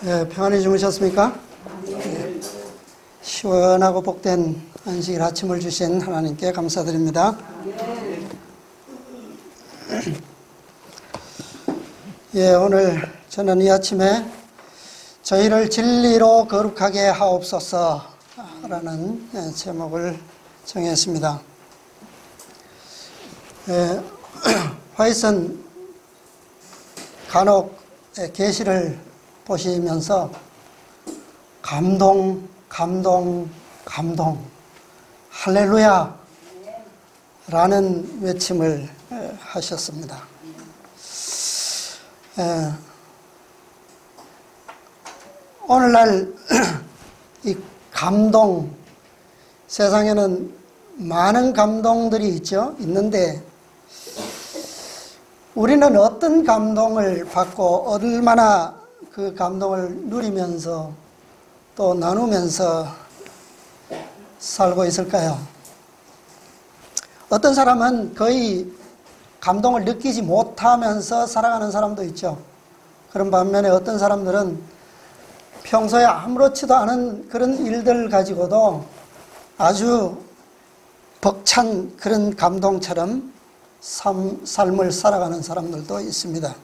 네, 평안히 주무셨습니까? 네. 시원하고 복된 안식일 아침을 주신 하나님께 감사드립니다. 예, 오늘 저는 이 아침에 저희를 진리로 거룩하게 하옵소서라는 제목을 정했습니다. 화이선 간혹 계시를 보시면서 감동, 할렐루야 라는 외침을 하셨습니다. 오늘날 이 감동, 세상에는 많은 감동들이 있는데 우리는 어떤 감동을 받고 얼마나 그 감동을 누리면서 또 나누면서 살고 있을까요? 어떤 사람은 거의 감동을 느끼지 못하면서 살아가는 사람도 있죠. 그런 반면에 어떤 사람들은 평소에 아무렇지도 않은 그런 일들 가지고도 아주 벅찬 그런 감동처럼 삶을 살아가는 사람들도 있습니다.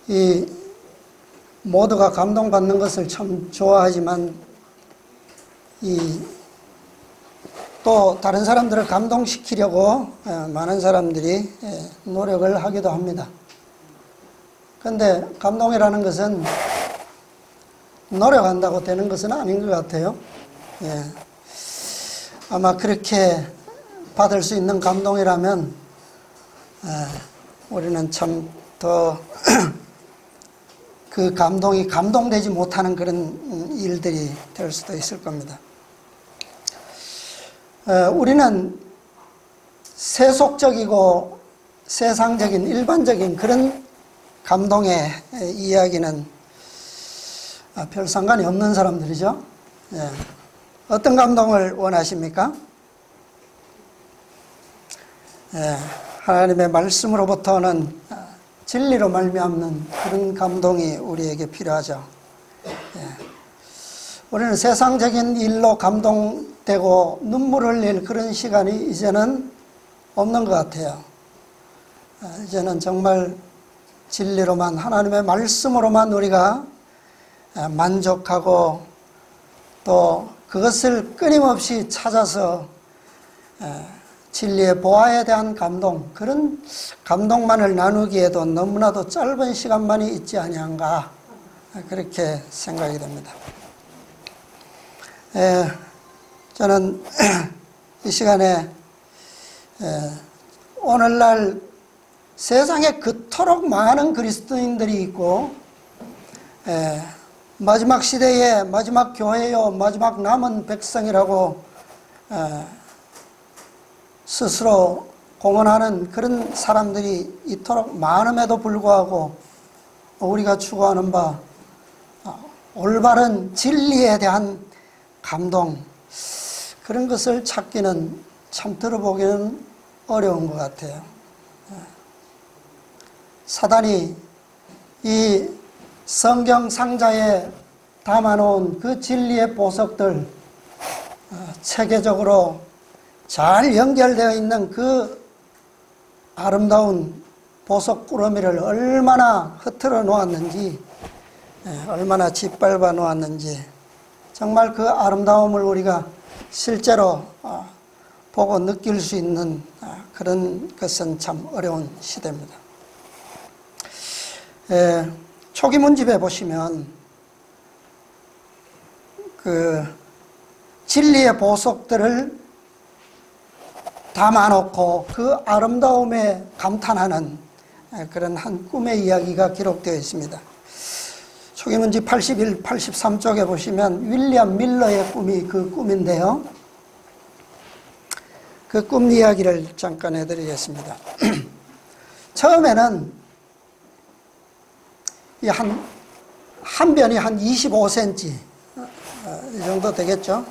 이 모두가 감동받는 것을 참 좋아하지만 또 다른 사람들을 감동시키려고 많은 사람들이 노력을 하기도 합니다. 그런데 감동이라는 것은 노력한다고 되는 것은 아닌 것 같아요. 아마 그렇게 받을 수 있는 감동이라면 우리는 참 더 그 감동이 감동되지 못하는 그런 일들이 될 수도 있을 겁니다. 우리는 세속적이고 세상적인 일반적인 그런 감동의 이야기는 별 상관이 없는 사람들이죠. 어떤 감동을 원하십니까? 하나님의 말씀으로부터는 진리로 말미암는 그런 감동이 우리에게 필요하죠. 우리는 세상적인 일로 감동되고 눈물을 흘릴 그런 시간이 이제는 없는 것 같아요. 이제는 정말 진리로만, 하나님의 말씀으로만 우리가 만족하고 또 그것을 끊임없이 찾아서 진리의 보화에 대한 감동, 그런 감동만을 나누기에도 너무나도 짧은 시간만이 있지 아니한가, 그렇게 생각이 됩니다. 저는 이 시간에 오늘날 세상에 그토록 많은 그리스도인들이 있고 마지막 시대의 마지막 교회요, 마지막 남은 백성이라고 스스로 공언하는 그런 사람들이 이토록 많음에도 불구하고 우리가 추구하는 바 올바른 진리에 대한 감동, 그런 것을 찾기는 참 들어보기는 어려운 것 같아요. 사단이 이 성경 상자에 담아놓은 그 진리의 보석들, 체계적으로 잘 연결되어 있는 그 아름다운 보석 꾸러미를 얼마나 흐트러 놓았는지, 얼마나 짓밟아 놓았는지, 정말 그 아름다움을 우리가 실제로 보고 느낄 수 있는 그런 것은 참 어려운 시대입니다. 초기문집에 보시면 그 진리의 보석들을 담아놓고 그 아름다움에 감탄하는 그런 한 꿈의 이야기가 기록되어 있습니다. 초기문집 81, 83쪽에 보시면 윌리엄 밀러의 꿈이 그 꿈인데요. 그 꿈 이야기를 잠깐 해드리겠습니다. 처음에는 한 변이 한 25cm 이 정도 되겠죠.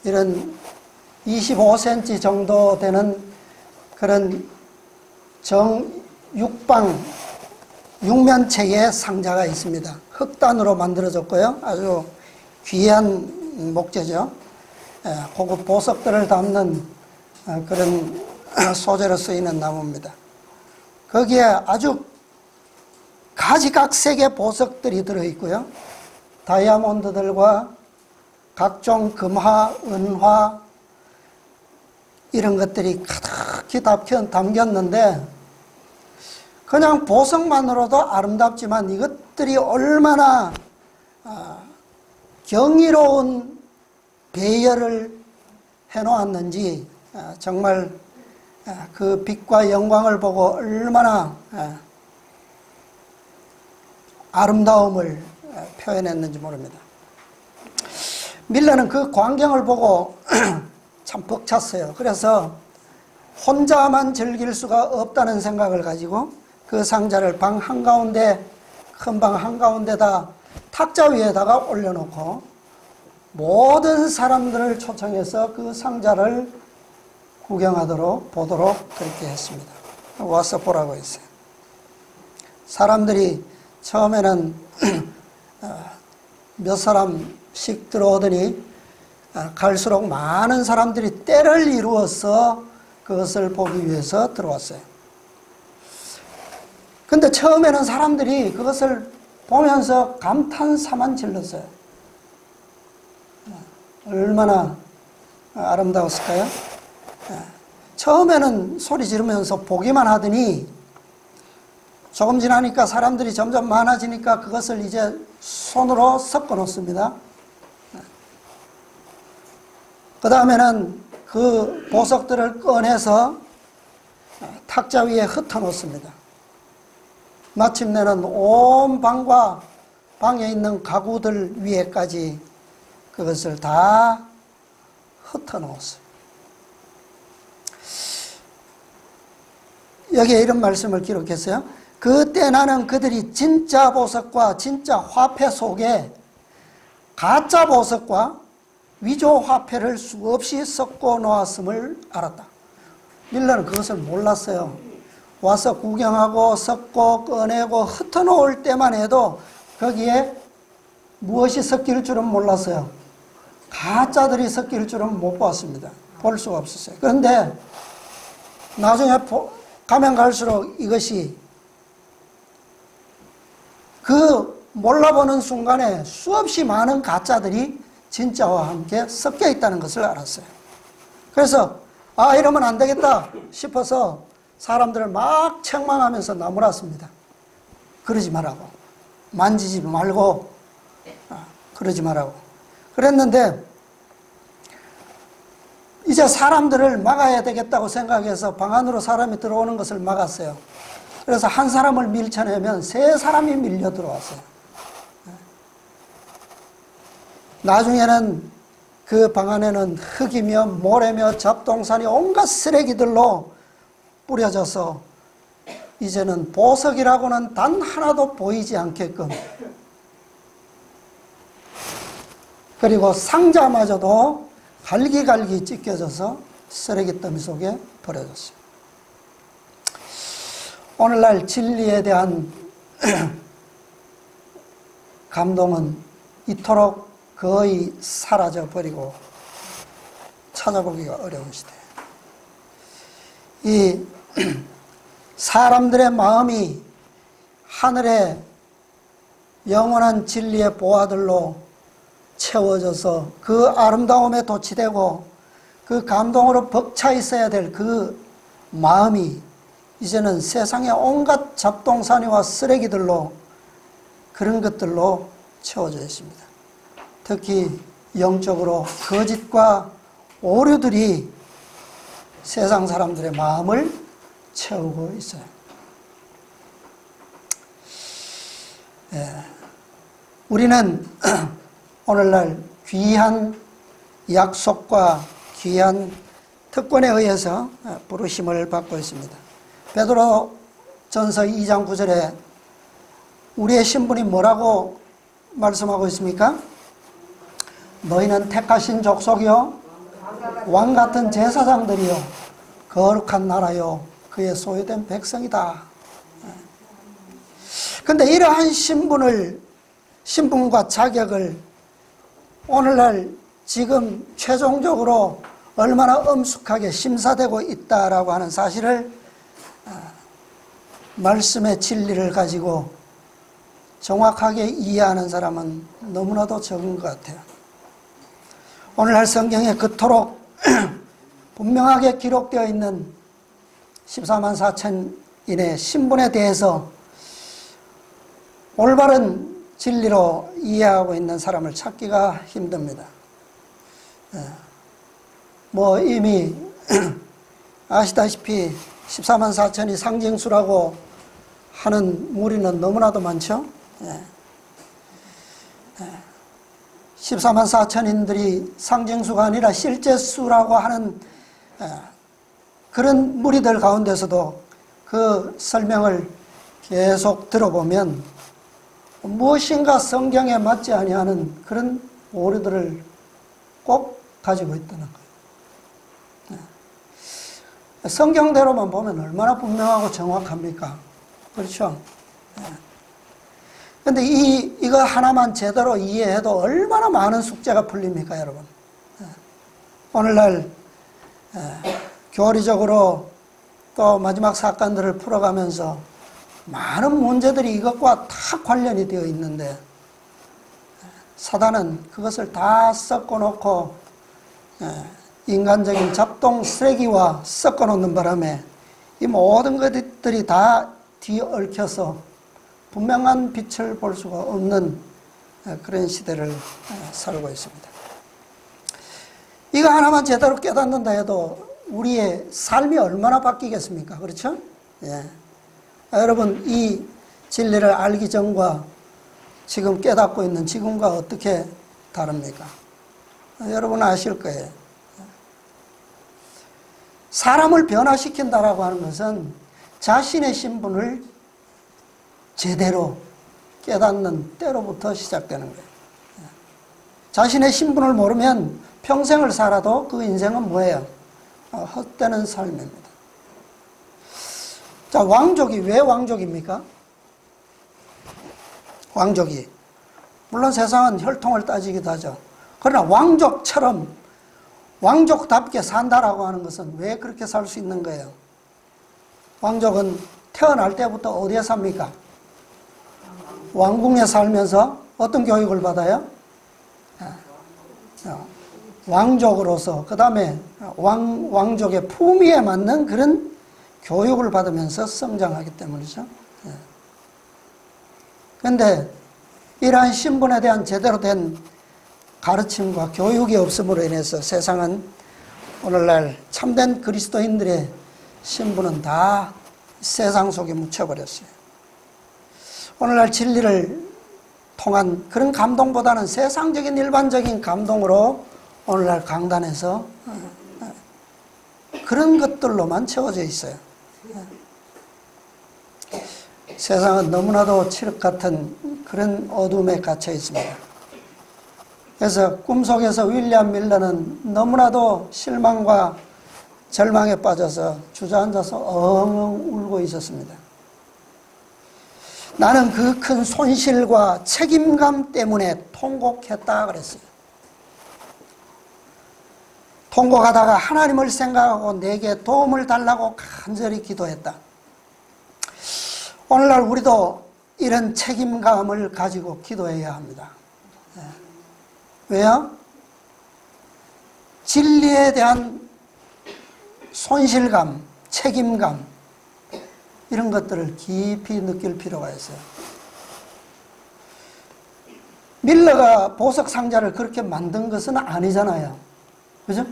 이런 25cm 정도 되는 그런 정육방 육면체의 상자가 있습니다. 흑단으로 만들어졌고요. 아주 귀한 목재죠. 고급 보석들을 담는 그런 소재로 쓰이는 나무입니다. 거기에 아주 가지각색의 보석들이 들어있고요. 다이아몬드들과 각종 금화, 은화 이런 것들이 가득히 담겼는데 그냥 보석만으로도 아름답지만 이것들이 얼마나 경이로운 배열을 해놓았는지 정말 그 빛과 영광을 보고 얼마나 아름다움을 표현했는지 모릅니다. 밀러는 그 광경을 보고 참 벅찼어요. 그래서 혼자만 즐길 수가 없다는 생각을 가지고 그 상자를 방 한가운데, 큰 방 한가운데다 탁자 위에다가 올려놓고 모든 사람들을 초청해서 그 상자를 구경하도록 보도록 그렇게 했습니다. 와서 보라고 했어요. 사람들이 처음에는 몇 사람씩 들어오더니 갈수록 많은 사람들이 때를 이루어서 그것을 보기 위해서 들어왔어요. 근데 처음에는 사람들이 그것을 보면서 감탄사만 질렀어요. 얼마나 아름다웠을까요? 처음에는 소리 지르면서 보기만 하더니 조금 지나니까 사람들이 점점 많아지니까 그것을 이제 손으로 섞어 놓습니다. 그 다음에는 그 보석들을 꺼내서 탁자 위에 흩어 놓습니다. 마침내는 온 방과 방에 있는 가구들 위에까지 그것을 다 흩어 놓았어요. 여기에 이런 말씀을 기록했어요. 그때 나는 그들이 진짜 보석과 진짜 화폐 속에 가짜 보석과 위조 화폐를 수없이 섞어 놓았음을 알았다. 밀러는 그것을 몰랐어요. 와서 구경하고 섞고 꺼내고 흩어 놓을 때만 해도 거기에 무엇이 섞일 줄은 몰랐어요. 가짜들이 섞일 줄은 못 봤습니다. 볼 수가 없었어요. 그런데 나중에 가면 갈수록 이것이 그 몰라보는 순간에 수없이 많은 가짜들이 진짜와 함께 섞여 있다는 것을 알았어요. 그래서 이러면 안 되겠다 싶어서 사람들을 막 책망하면서 나무랐습니다. 그러지 말라고. 만지지 말고 그러지 말라고. 그랬는데 이제 사람들을 막아야 되겠다고 생각해서 방 안으로 사람이 들어오는 것을 막았어요. 그래서 한 사람을 밀쳐내면 세 사람이 밀려 들어왔어요. 나중에는 그 방 안에는 흙이며 모래며 잡동사니 온갖 쓰레기들로 뿌려져서 이제는 보석이라고는 단 하나도 보이지 않게끔, 그리고 상자마저도 갈기갈기 찢겨져서 쓰레기 더미 속에 버려졌어요. 오늘날 진리에 대한 감동은 이토록 거의 사라져버리고 찾아보기가 어려운 시대. 이 사람들의 마음이 하늘의 영원한 진리의 보화들로 채워져서 그 아름다움에 도취되고 그 감동으로 벅차 있어야 될 그 마음이 이제는 세상의 온갖 잡동사니와 쓰레기들로, 그런 것들로 채워져 있습니다. 특히 영적으로 거짓과 오류들이 세상 사람들의 마음을 채우고 있어요. 우리는 오늘날 귀한 약속과 귀한 특권에 의해서 부르심을 받고 있습니다. 베드로 전서 2장 9절에 우리의 신분이 뭐라고 말씀하고 있습니까? 너희는 택하신 족속이요, 왕같은 제사장들이요, 거룩한 나라요, 그의 소유된 백성이다. 근데 이러한 신분과 자격을 오늘날 지금 최종적으로 얼마나 엄숙하게 심사되고 있다라고 하는 사실을 말씀의 진리를 가지고 정확하게 이해하는 사람은 너무나도 적은 것 같아요. 오늘날 성경에 그토록 분명하게 기록되어 있는 14만 4천인의 신분에 대해서 올바른 진리로 이해하고 있는 사람을 찾기가 힘듭니다. 뭐 이미 아시다시피 14만 4천이 상징수라고 하는 무리는 너무나도 많죠. 14만 4천인들이 상징수가 아니라 실제 수라고 하는 그런 무리들 가운데서도 그 설명을 계속 들어보면 무엇인가 성경에 맞지 아니하는 그런 오류들을 꼭 가지고 있다는 거예요. 성경대로만 보면 얼마나 분명하고 정확합니까? 그렇죠? 그런데 이거 하나만 제대로 이해해도 얼마나 많은 숙제가 풀립니까, 여러분? 오늘날 교리적으로 또 마지막 사건들을 풀어가면서 많은 문제들이 이것과 다 관련이 되어 있는데 사단은 그것을 다 섞어놓고 인간적인 잡동 쓰레기와 섞어놓는 바람에 이 모든 것들이 다 뒤얽혀서 분명한 빛을 볼 수가 없는 그런 시대를 살고 있습니다. 이거 하나만 제대로 깨닫는다 해도 우리의 삶이 얼마나 바뀌겠습니까? 그렇죠? 예. 여러분, 이 진리를 알기 전과 지금 깨닫고 있는 지금과 어떻게 다릅니까? 여러분 아실 거예요. 사람을 변화시킨다라고 하는 것은 자신의 신분을 제대로 깨닫는 때로부터 시작되는 거예요. 자신의 신분을 모르면 평생을 살아도 그 인생은 뭐예요? 헛되는 삶입니다. 자, 왕족이 왜 왕족입니까? 왕족이 물론 세상은 혈통을 따지기도 하죠. 그러나 왕족처럼 왕족답게 산다라고 하는 것은 왜 그렇게 살 수 있는 거예요? 왕족은 태어날 때부터 어디에 삽니까? 왕궁에 살면서 어떤 교육을 받아요? 왕족으로서 그 다음에 왕족의 품위에 맞는 그런 교육을 받으면서 성장하기 때문이죠. 그런데 이러한 신분에 대한 제대로 된 가르침과 교육이 없음으로 인해서 세상은 오늘날 참된 그리스도인들의 신분은 다 세상 속에 묻혀버렸어요. 오늘날 진리를 통한 그런 감동보다는 세상적인 일반적인 감동으로 오늘날 강단에서 그런 것들로만 채워져 있어요. 세상은 너무나도 칠흑 같은 그런 어둠에 갇혀 있습니다. 그래서 꿈속에서 윌리엄 밀러는 너무나도 실망과 절망에 빠져서 주저앉아서 엉엉 울고 있었습니다. 나는 그 큰 손실과 책임감 때문에 통곡했다 그랬어요. 통곡하다가 하나님을 생각하고 내게 도움을 달라고 간절히 기도했다. 오늘날 우리도 이런 책임감을 가지고 기도해야 합니다. 왜요? 진리에 대한 손실감, 책임감 이런 것들을 깊이 느낄 필요가 있어요. 밀러가 보석 상자를 그렇게 만든 것은 아니잖아요. 그죠?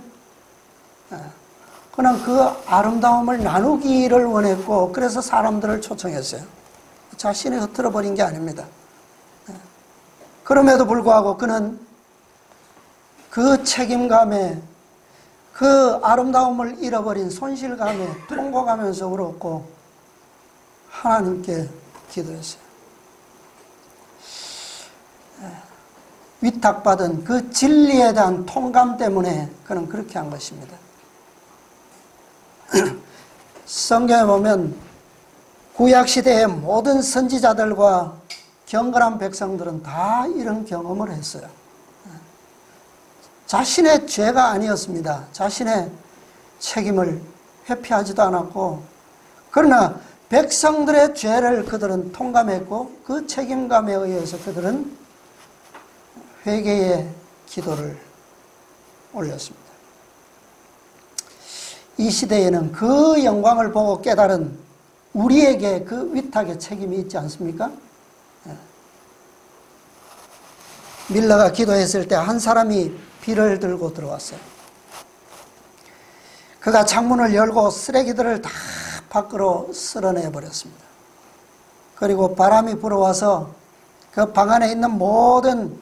그냥 그 아름다움을 나누기를 원했고 그래서 사람들을 초청했어요. 자신이 흐트러 버린 게 아닙니다. 그럼에도 불구하고 그는 그 책임감에 그 아름다움을 잃어버린 손실감에 통곡하면서 울었고 하나님께 기도했어요. 위탁받은 그 진리에 대한 통감 때문에 그는 그렇게 한 것입니다. 성경에 보면 구약시대의 모든 선지자들과 경건한 백성들은 다 이런 경험을 했어요. 자신의 죄가 아니었습니다. 자신의 책임을 회피하지도 않았고, 그러나 백성들의 죄를 그들은 통감했고, 그 책임감에 의해서 그들은 회개의 기도를 올렸습니다. 이 시대에는 그 영광을 보고 깨달은 우리에게 그 위탁의 책임이 있지 않습니까? 밀러가 기도했을 때 한 사람이 비를 들고 들어왔어요. 그가 창문을 열고 쓰레기들을 다 밖으로 쓸어내 버렸습니다. 그리고 바람이 불어와서 그 방 안에 있는 모든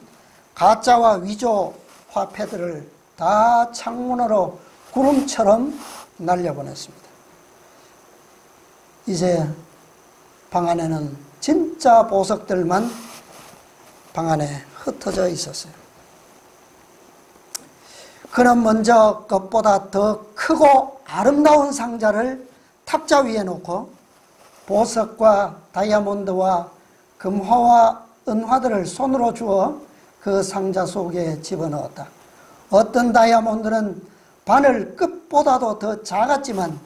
가짜와 위조 화폐들을 다 창문으로 구름처럼 날려보냈습니다. 이제 방 안에는 진짜 보석들만 방 안에 흩어져 있었어요. 그는 먼저 것보다 더 크고 아름다운 상자를 탁자 위에 놓고 보석과 다이아몬드와 금화와 은화들을 손으로 주어 그 상자 속에 집어넣었다. 어떤 다이아몬드는 바늘 끝보다도 더 작았지만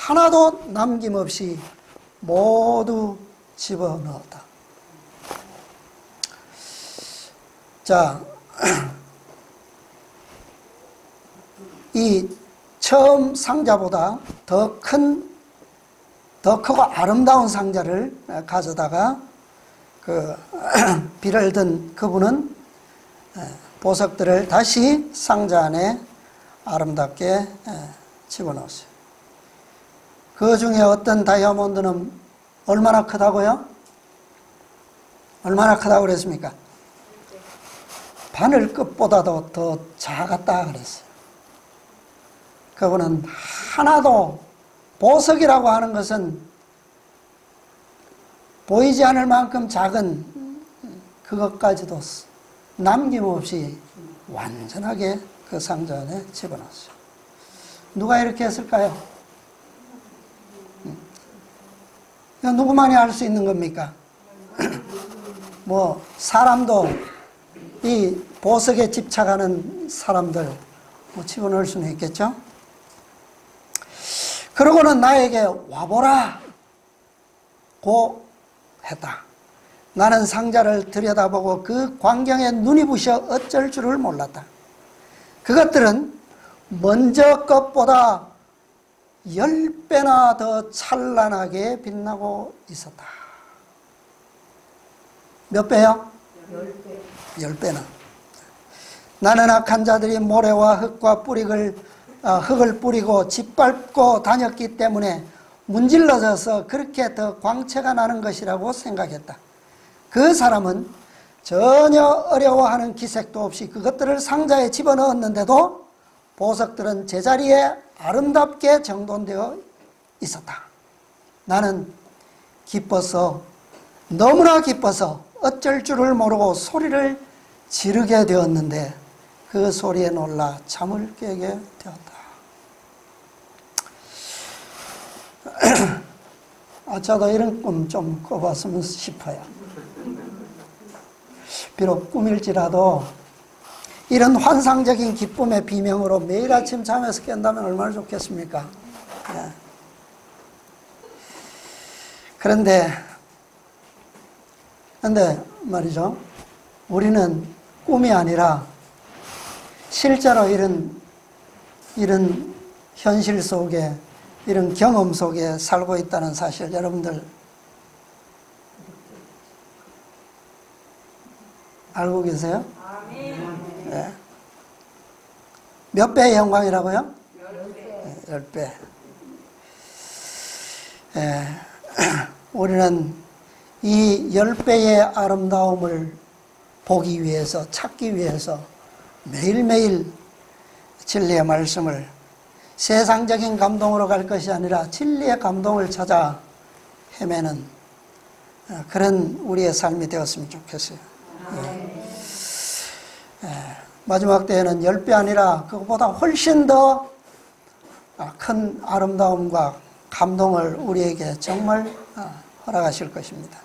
하나도 남김없이 모두 집어넣었다. 자, 이 처음 상자보다 더 크고 아름다운 상자를 가져다가 그 비를 든 그분은 보석들을 다시 상자 안에 아름답게 집어넣었어요. 그 중에 어떤 다이아몬드는 얼마나 크다고요? 얼마나 크다고 그랬습니까? 바늘 끝보다도 더 작았다 그랬어요. 그분은 하나도, 보석이라고 하는 것은 보이지 않을 만큼 작은 그것까지도 남김없이 완전하게 그 상자 안에 집어넣었어요. 누가 이렇게 했을까요? 누구만이 할 수 있는 겁니까? 뭐 사람도 이 보석에 집착하는 사람들 집어넣을 수는 있겠죠? 그러고는 나에게 와보라 고 했다. 나는 상자를 들여다보고 그 광경에 눈이 부셔 어쩔 줄을 몰랐다. 그것들은 먼저 것보다 10배나 더 찬란하게 빛나고 있었다. 몇 배요? 10배. 10배나. 나는 악한 자들이 모래와 흙을 뿌리고 짓밟고 다녔기 때문에 문질러져서 그렇게 더 광채가 나는 것이라고 생각했다. 그 사람은 전혀 어려워하는 기색도 없이 그것들을 상자에 집어넣었는데도 보석들은 제자리에 아름답게 정돈되어 있었다. 나는 기뻐서, 너무나 기뻐서 어쩔 줄을 모르고 소리를 지르게 되었는데 그 소리에 놀라 잠을 깨게 되었다. 저도 이런 꿈 좀 꿔봤으면 싶어요. 비록 꿈일지라도 이런 환상적인 기쁨의 비명으로 매일 아침 잠에서 깬다면 얼마나 좋겠습니까? 네. 그런데 말이죠, 우리는 꿈이 아니라 실제로 이런 현실 속에, 이런 경험 속에 살고 있다는 사실 여러분들 알고 계세요? 네. 몇 배의 영광이라고요? 10배. 네. 우리는 이 10배의 아름다움을 보기 위해서, 찾기 위해서 매일매일 진리의 말씀을, 세상적인 감동으로 갈 것이 아니라 진리의 감동을 찾아 헤매는 그런 우리의 삶이 되었으면 좋겠어요. 마지막 때에는 10배 아니라 그것보다 훨씬 더 큰 아름다움과 감동을 우리에게 정말 허락하실 것입니다.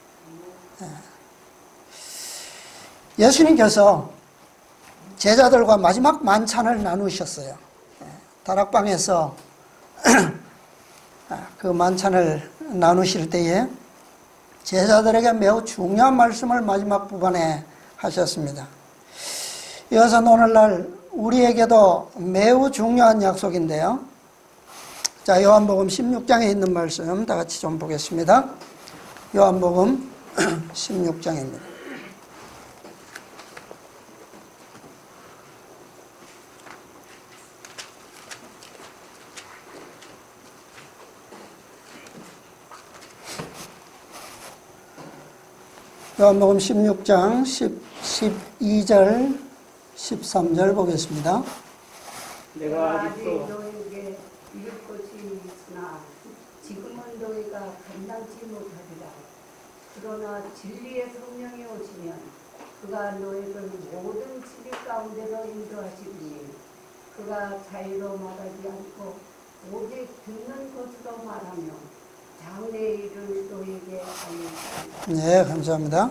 예수님께서 제자들과 마지막 만찬을 나누셨어요. 다락방에서 그 만찬을 나누실 때에 제자들에게 매우 중요한 말씀을 마지막 부분에 하셨습니다. 이것은 오늘날 우리에게도 매우 중요한 약속인데요. 자, 요한복음 16장에 있는 말씀 다 같이 좀 보겠습니다. 요한복음 16장입니다. 요한복음 16장 12절 13절 보겠습니다. 내가 아직 너에게 이룰 것이 있으나 지금은 너희가 감당치 못하리라. 그러나 진리의 성령이 오시면 그가 너희를 모든 진리 가운데로 인도하시리니 그가 자유로 말하지 않고 오직 듣는 것으로 말하며 장래의 일을 너희에게 알리리라. 네, 감사합니다.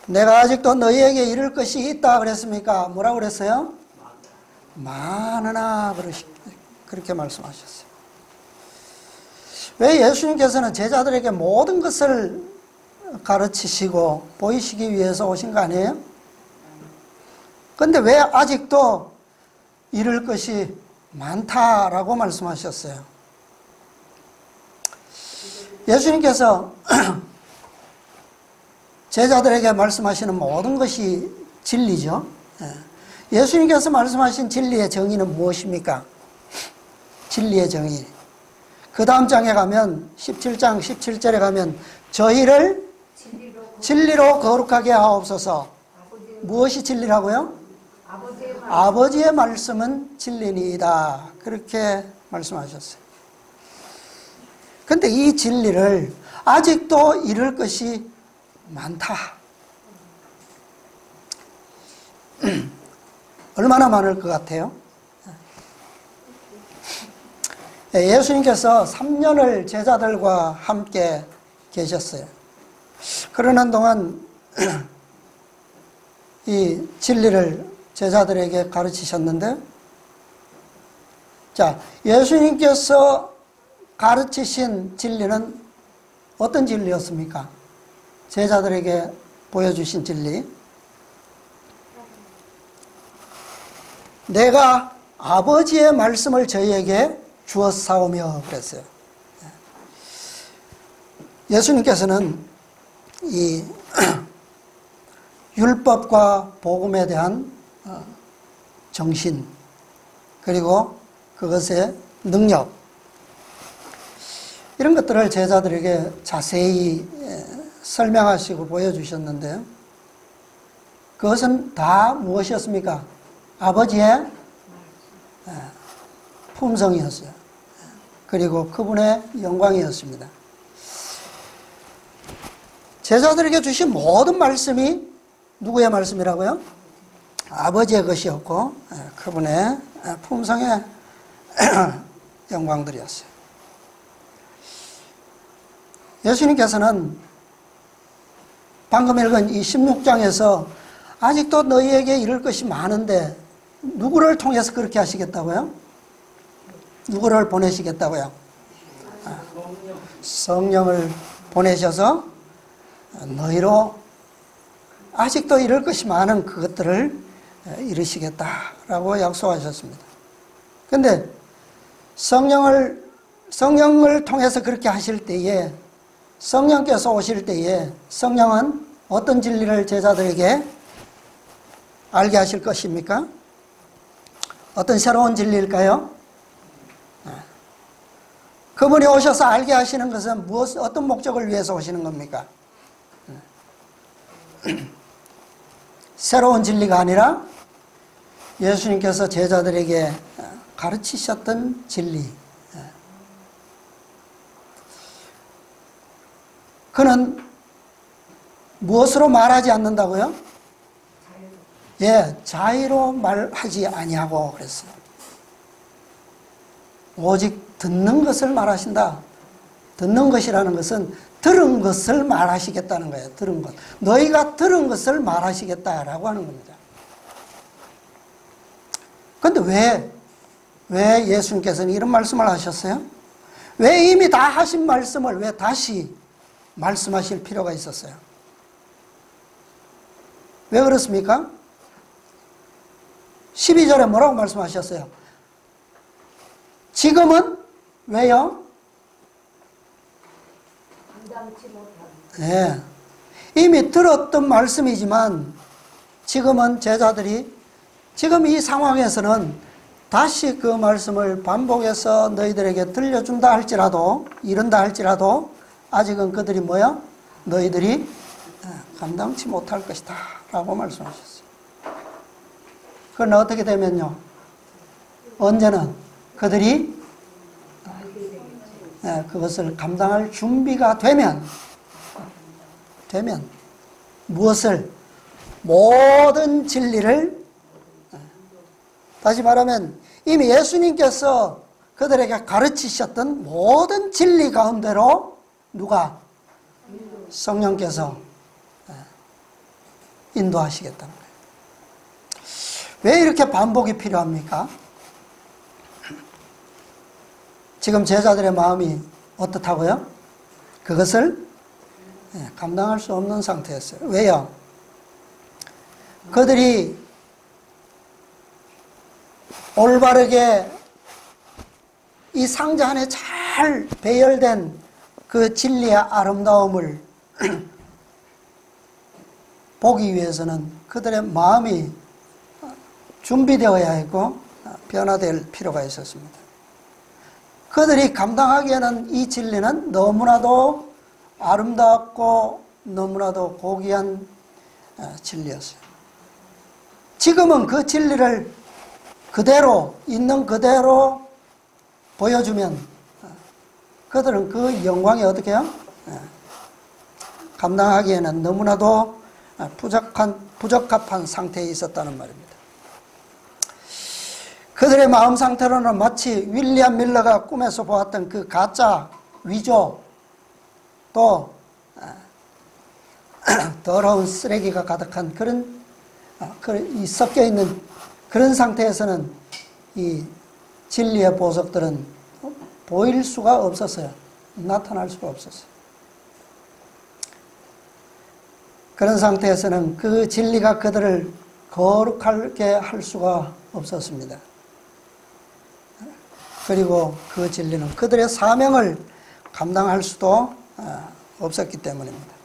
내가 아직도 너희에게 이룰 것이 있다 그랬습니까? 뭐라고 그랬어요? 많으나 그렇게 말씀하셨어요. 왜 예수님께서는 제자들에게 모든 것을 가르치시고 보이시기 위해서 오신 거 아니에요? 그런데 왜 아직도 이룰 것이 많다라고 말씀하셨어요? 예수님께서 제자들에게 말씀하시는 모든 것이 진리죠. 예수님께서 말씀하신 진리의 정의는 무엇입니까? 진리의 정의. 그 다음 장에 가면 17장 17절에 가면 저희를 진리로 거룩하게 하옵소서. 무엇이 진리라고요? 아버지의 말씀은 진리니이다. 그렇게 말씀하셨어요. 그런데 이 진리를 아직도 이룰 것이 많다. 얼마나 많을 것 같아요? 예수님께서 3년을 제자들과 함께 계셨어요. 그러는 동안 이 진리를 제자들에게 가르치셨는데, 자, 예수님께서 가르치신 진리는 어떤 진리였습니까? 제자들에게 보여주신 진리. 내가 아버지의 말씀을 저희에게 주었사오며 그랬어요. 예수님께서는 이 율법과 복음에 대한 정신, 그리고 그것의 능력, 이런 것들을 제자들에게 자세히 설명하시고 보여주셨는데요. 그것은 다 무엇이었습니까? 아버지의 품성이었어요. 그리고 그분의 영광이었습니다. 제자들에게 주신 모든 말씀이 누구의 말씀이라고요? 아버지의 것이었고 그분의 품성의 영광들이었어요. 예수님께서는 방금 읽은 이 16장에서 아직도 너희에게 이룰 것이 많은데 누구를 통해서 그렇게 하시겠다고요? 누구를 보내시겠다고요? 성령을 보내셔서 너희로 아직도 이룰 것이 많은 그것들을 이루시겠다라고 약속하셨습니다. 그런데 성령을 통해서 그렇게 하실 때에, 성령께서 오실 때에 성령은 어떤 진리를 제자들에게 알게 하실 것입니까? 어떤 새로운 진리일까요? 그분이 오셔서 알게 하시는 것은 어떤 목적을 위해서 오시는 겁니까? 새로운 진리가 아니라 예수님께서 제자들에게 가르치셨던 진리. 그는 무엇으로 말하지 않는다고요? 자의로 말하지 아니하고 그랬어요. 오직 듣는 것을 말하신다. 듣는 것이라는 것은 들은 것을 말하시겠다는 거예요. 들은 것. 너희가 들은 것을 말하시겠다라고 하는 겁니다. 그런데 왜 예수님께서는 이런 말씀을 하셨어요? 왜 이미 다 하신 말씀을 왜 다시 말씀하실 필요가 있었어요? 왜 그렇습니까? 12절에 뭐라고 말씀하셨어요? 지금은 왜요? 감당치 못하고. 네. 이미 들었던 말씀이지만 지금은 제자들이 지금 이 상황에서는 다시 그 말씀을 반복해서 너희들에게 들려준다 할지라도 이른다 할지라도 아직은 그들이 뭐야? 너희들이 감당치 못할 것이다 라고 말씀하셨어요. 그러나 어떻게 되면요? 언제는 그들이 그것을 감당할 준비가 되면 무엇을? 모든 진리를, 다시 말하면 이미 예수님께서 그들에게 가르치셨던 모든 진리 가운데로 누가? 성령께서 인도하시겠다는 거예요. 왜 이렇게 반복이 필요합니까? 지금 제자들의 마음이 어떻다고요? 그것을 감당할 수 없는 상태였어요. 왜요? 그들이 올바르게 이 상자 안에 잘 배열된 그 진리의 아름다움을 보기 위해서는 그들의 마음이 준비되어야 했고 변화될 필요가 있었습니다. 그들이 감당하기에는 이 진리는 너무나도 아름답고 너무나도 고귀한 진리였어요. 지금은 그 진리를 그대로 있는 그대로 보여주면 그들은 그 영광이 어떻게 해요? 감당하기에는 너무나도 부적합한 상태에 있었다는 말입니다. 그들의 마음 상태로는 마치 윌리엄 밀러가 꿈에서 보았던 그 가짜 위조 또 더러운 쓰레기가 가득한 그런 섞여 있는 그런 상태에서는 이 진리의 보석들은 보일 수가 없었어요. 나타날 수가 없었어요. 그런 상태에서는 그 진리가 그들을 거룩하게 할 수가 없었습니다. 그리고 그 진리는 그들의 사명을 감당할 수도 없었기 때문입니다.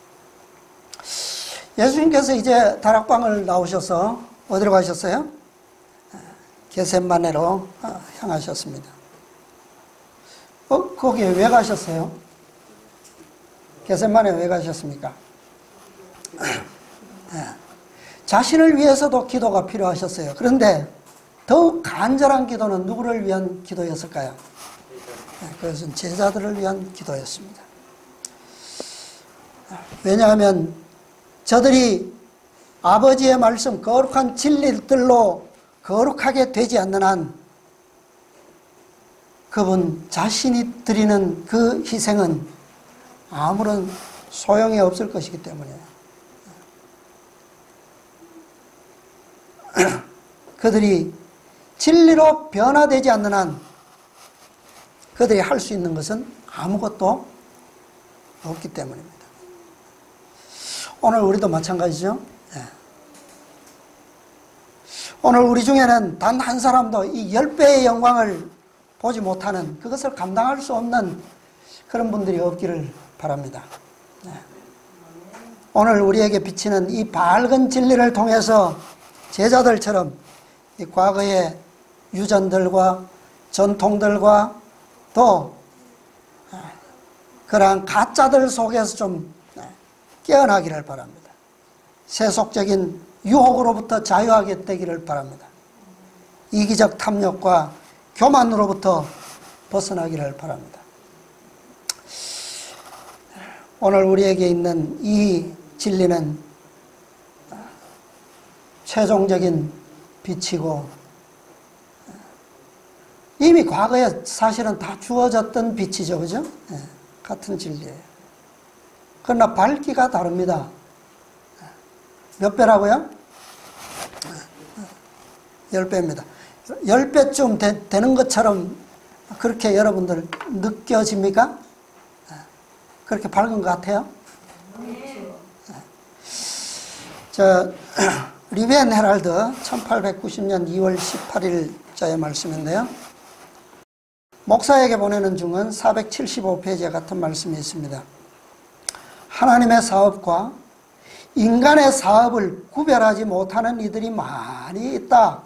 예수님께서 이제 다락방을 나오셔서 어디로 가셨어요? 겟세마네로 향하셨습니다. 거기에 왜 가셨어요? 겟세마네 왜 가셨습니까? 자신을 위해서도 기도가 필요하셨어요. 그런데 더욱 간절한 기도는 누구를 위한 기도였을까요? 그것은 제자들을 위한 기도였습니다. 왜냐하면 저들이 아버지의 말씀, 거룩한 진리들로 거룩하게 되지 않는 한 그분 자신이 드리는 그 희생은 아무런 소용이 없을 것이기 때문이에요. 그들이 진리로 변화되지 않는 한 그들이 할 수 있는 것은 아무것도 없기 때문입니다. 오늘 우리도 마찬가지죠. 오늘 우리 중에는 단 한 사람도 이 10배의 영광을 보지 못하는 그것을 감당할 수 없는 그런 분들이 없기를 바랍니다. 오늘 우리에게 비치는 이 밝은 진리를 통해서 제자들처럼 이 과거의 유전들과 전통들과 또 그러한 가짜들 속에서 좀 깨어나기를 바랍니다. 세속적인 유혹으로부터 자유하게 되기를 바랍니다. 이기적 탐욕과 교만으로부터 벗어나기를 바랍니다. 오늘 우리에게 있는 이 진리는 최종적인 빛이고 이미 과거에 사실은 다 주어졌던 빛이죠. 그죠? 같은 진리예요. 그러나 밝기가 다릅니다. 몇 배라고요? 10배입니다. 10배쯤 되는 것처럼 그렇게 여러분들 느껴집니까? 그렇게 밝은 것 같아요? 리비안 헤럴드 1890년 2월 18일자의 말씀인데요. 목사에게 보내는 중은 475페이지에 같은 말씀이 있습니다. 하나님의 사업과 인간의 사업을 구별하지 못하는 이들이 많이 있다.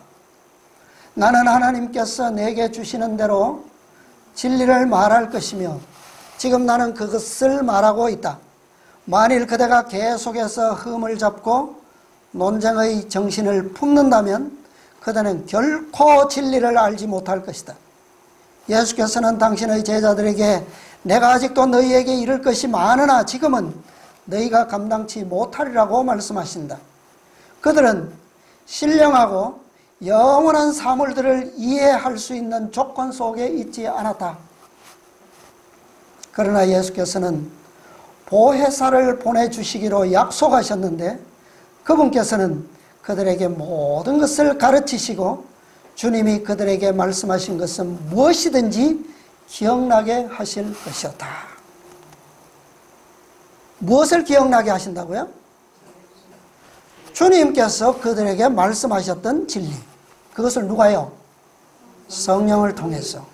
나는 하나님께서 내게 주시는 대로 진리를 말할 것이며 지금 나는 그것을 말하고 있다. 만일 그대가 계속해서 흠을 잡고 논쟁의 정신을 품는다면 그대는 결코 진리를 알지 못할 것이다. 예수께서는 당신의 제자들에게 내가 아직도 너희에게 이를 것이 많으나 지금은 너희가 감당치 못하리라고 말씀하신다. 그들은 신령하고 영원한 사물들을 이해할 수 있는 조건 속에 있지 않았다. 그러나 예수께서는 보혜사를 보내주시기로 약속하셨는데 그분께서는 그들에게 모든 것을 가르치시고 주님이 그들에게 말씀하신 것은 무엇이든지 기억나게 하실 것이었다. 무엇을 기억나게 하신다고요? 주님께서 그들에게 말씀하셨던 진리. 그것을 누가요? 성령을 통해서.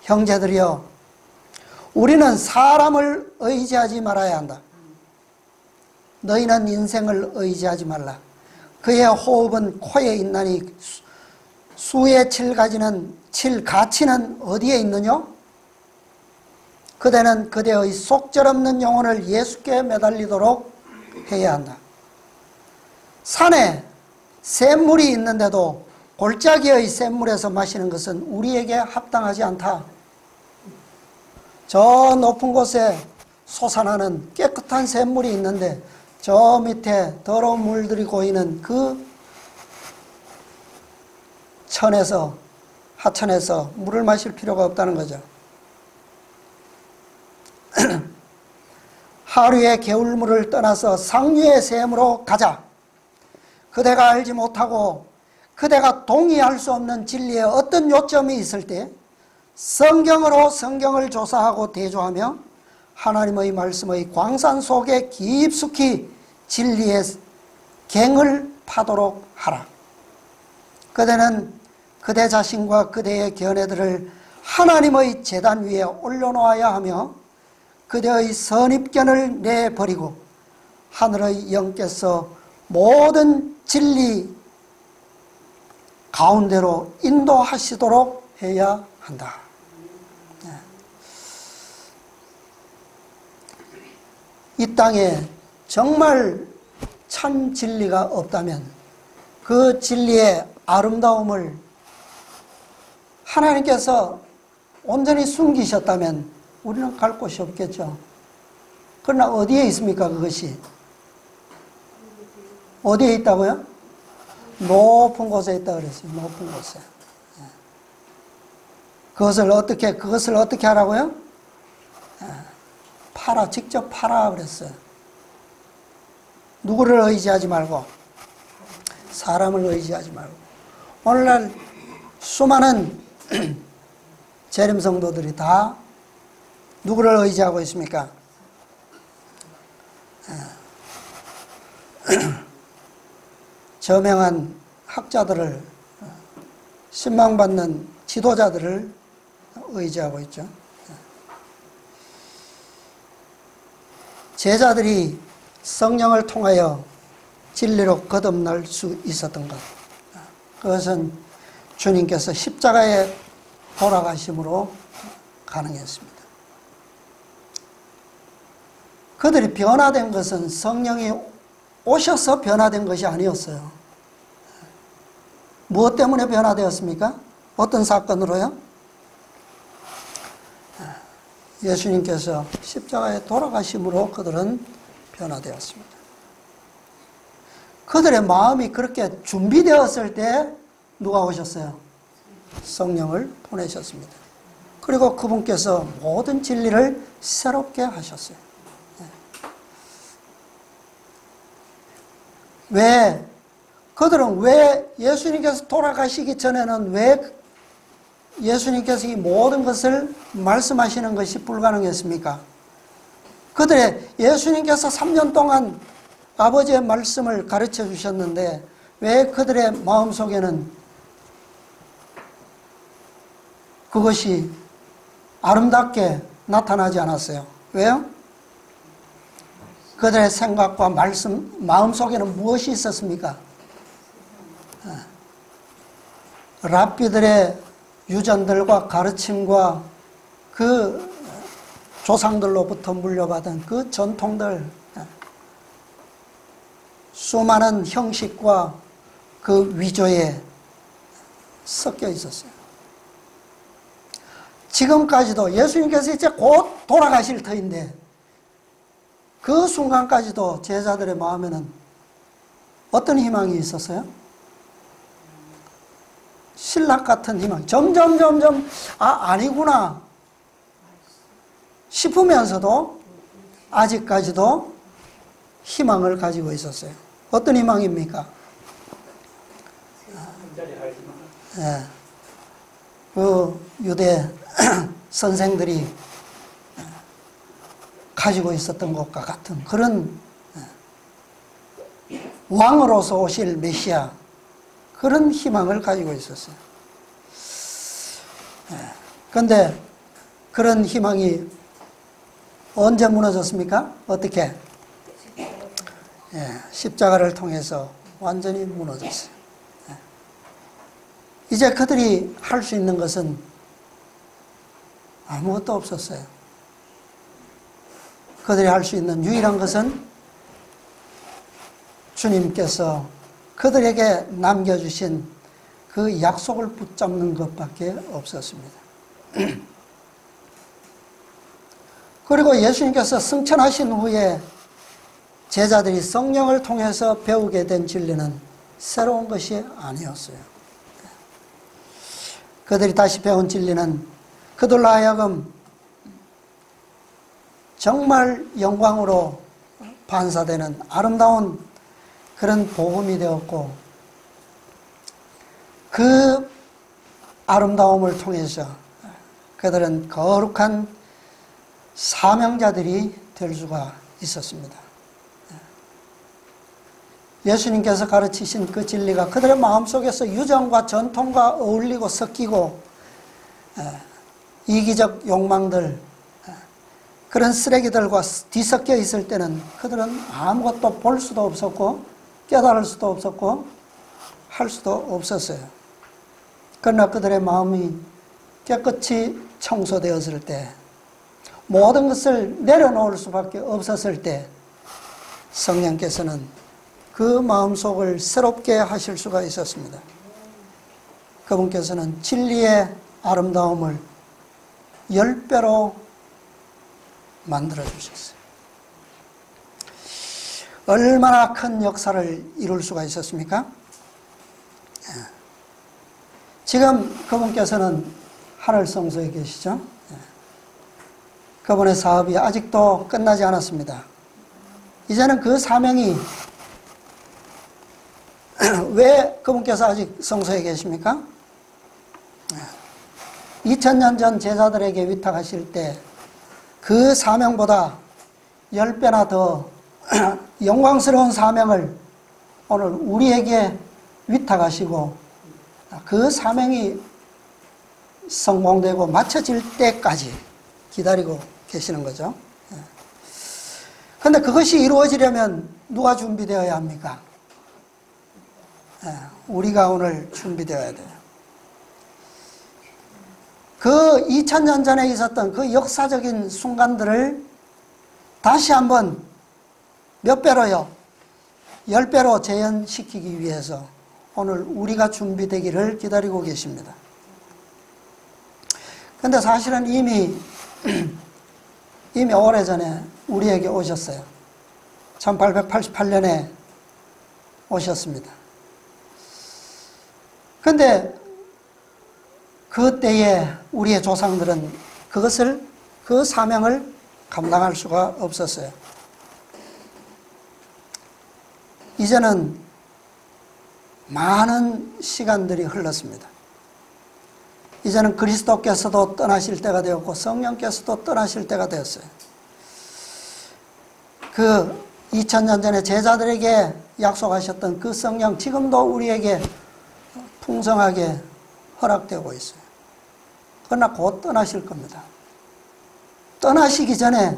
형제들이여, 우리는 사람을 의지하지 말아야 한다. 너희는 인생을 의지하지 말라. 그의 호흡은 코에 있나니 수의 칠 가치는 어디에 있느냐? 그대는 그대의 속절없는 영혼을 예수께 매달리도록 해야 한다. 산에 샘물이 있는데도 골짜기의 샘물에서 마시는 것은 우리에게 합당하지 않다. 저 높은 곳에 솟아나는 깨끗한 샘물이 있는데 저 밑에 더러운 물들이 고이는 그 하천에서 물을 마실 필요가 없다는 거죠. 하류의 개울물을 떠나서 상류의 샘으로 가자. 그대가 알지 못하고 그대가 동의할 수 없는 진리에 어떤 요점이 있을 때 성경으로 성경을 조사하고 대조하며 하나님의 말씀의 광산 속에 깊숙이 진리의 갱을 파도록 하라. 그대는 그대 자신과 그대의 견해들을 하나님의 제단 위에 올려놓아야 하며 그대의 선입견을 내버리고 하늘의 영께서 모든 진리 가운데로 인도하시도록 해야 한다. 이 땅에 정말 참 진리가 없다면 그 진리의 아름다움을 하나님께서 온전히 숨기셨다면 우리는 갈 곳이 없겠죠. 그러나 어디에 있습니까? 그것이 어디에 있다고요? 높은 곳에 있다 그랬어요. 높은 곳에. 그것을 어떻게 하라고요? 직접 팔아 그랬어요. 누구를 의지하지 말고 사람을 의지하지 말고. 오늘날 수많은 재림 성도들이 다 누구를 의지하고 있습니까? 저명한 학자들을, 신망받는 지도자들을 의지하고 있죠. 제자들이 성령을 통하여 진리로 거듭날 수 있었던 것, 그것은 주님께서 십자가에 돌아가심으로 가능했습니다. 그들이 변화된 것은 성령이 오셔서 변화된 것이 아니었어요. 무엇 때문에 변화되었습니까? 어떤 사건으로요? 예수님께서 십자가에 돌아가심으로 그들은 변화되었습니다. 그들의 마음이 그렇게 준비되었을 때 누가 오셨어요? 성령을 보내셨습니다. 그리고 그분께서 모든 진리를 새롭게 하셨어요. 왜? 그들은 왜 예수님께서 돌아가시기 전에는 왜 예수님께서 이 모든 것을 말씀하시는 것이 불가능했습니까? 예수님께서 3년 동안 아버지의 말씀을 가르쳐 주셨는데 왜 그들의 마음속에는 그것이 아름답게 나타나지 않았어요? 왜요? 그들의 생각과 마음속에는 무엇이 있었습니까? 랍비들의 유전들과 가르침과 그 조상들로부터 물려받은 그 전통들, 수많은 형식과 그 위조에 섞여 있었어요. 지금까지도 예수님께서 이제 곧 돌아가실 터인데 그 순간까지도 제자들의 마음에는 어떤 희망이 있었어요? 신락 같은 희망. 점점 아니구나 싶으면서도 아직까지도 희망을 가지고 있었어요. 어떤 희망입니까? 그 유대 선생들이 가지고 있었던 것과 같은 그런 왕으로서 오실 메시아, 그런 희망을 가지고 있었어요. 그런데 그런 희망이 언제 무너졌습니까? 어떻게? 십자가를 통해서 완전히 무너졌어요. 이제 그들이 할 수 있는 것은 아무것도 없었어요. 그들이 할 수 있는 유일한 것은 주님께서 그들에게 남겨주신 그 약속을 붙잡는 것밖에 없었습니다. 그리고 예수님께서 승천하신 후에 제자들이 성령을 통해서 배우게 된 진리는 새로운 것이 아니었어요. 그들이 다시 배운 진리는 그들로 하여금 정말 영광으로 반사되는 아름다운 그런 복음이 되었고, 그 아름다움을 통해서 그들은 거룩한 사명자들이 될 수가 있었습니다. 예수님께서 가르치신 그 진리가 그들의 마음속에서 유전과 전통과 어울리고 섞이고 이기적 욕망들, 그런 쓰레기들과 뒤섞여 있을 때는 그들은 아무것도 볼 수도 없었고 깨달을 수도 없었고 할 수도 없었어요. 그러나 그들의 마음이 깨끗이 청소되었을 때, 모든 것을 내려놓을 수밖에 없었을 때 성령께서는 그 마음속을 새롭게 하실 수가 있었습니다. 그분께서는 진리의 아름다움을 10배로 만들어 주셨어요. 얼마나 큰 역사를 이룰 수가 있었습니까? 지금 그분께서는 하늘 성소에 계시죠? 그분의 사업이 아직도 끝나지 않았습니다. 이제는 그 사명이, 왜 그분께서 아직 성소에 계십니까? 2000년 전 제자들에게 위탁하실 때 그 사명보다 10배나 더 영광스러운 사명을 오늘 우리에게 위탁하시고, 그 사명이 성공되고 마쳐질 때까지 기다리고 계시는 거죠. 그런데 그것이 이루어지려면 누가 준비되어야 합니까? 우리가 오늘 준비되어야 돼요. 그 2000년 전에 있었던 그 역사적인 순간들을 다시 한번 몇 배로요? 10배로 재현시키기 위해서 오늘 우리가 준비되기를 기다리고 계십니다. 그런데 사실은 이미 오래전에 우리에게 오셨어요. 1888년에 오셨습니다. 그런데 그때에 우리의 조상들은 그 사명을 감당할 수가 없었어요. 이제는 많은 시간들이 흘렀습니다. 이제는 그리스도께서도 떠나실 때가 되었고 성령께서도 떠나실 때가 되었어요. 그 2000년 전에 제자들에게 약속하셨던 그 성령 지금도 우리에게 풍성하게 허락되고 있어요. 그러나 곧 떠나실 겁니다. 떠나시기 전에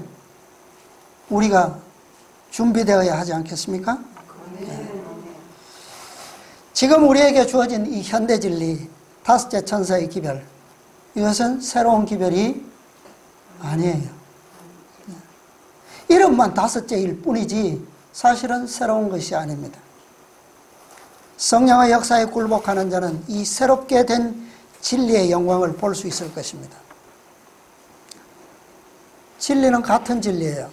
우리가 준비되어야 하지 않겠습니까? 지금 우리에게 주어진 이 현대진리, 다섯째 천사의 기별, 이것은 새로운 기별이 아니에요. 이름만 다섯째일 뿐이지 사실은 새로운 것이 아닙니다. 성령의 역사에 굴복하는 자는 이 새롭게 된 진리의 영광을 볼 수 있을 것입니다. 진리는 같은 진리예요.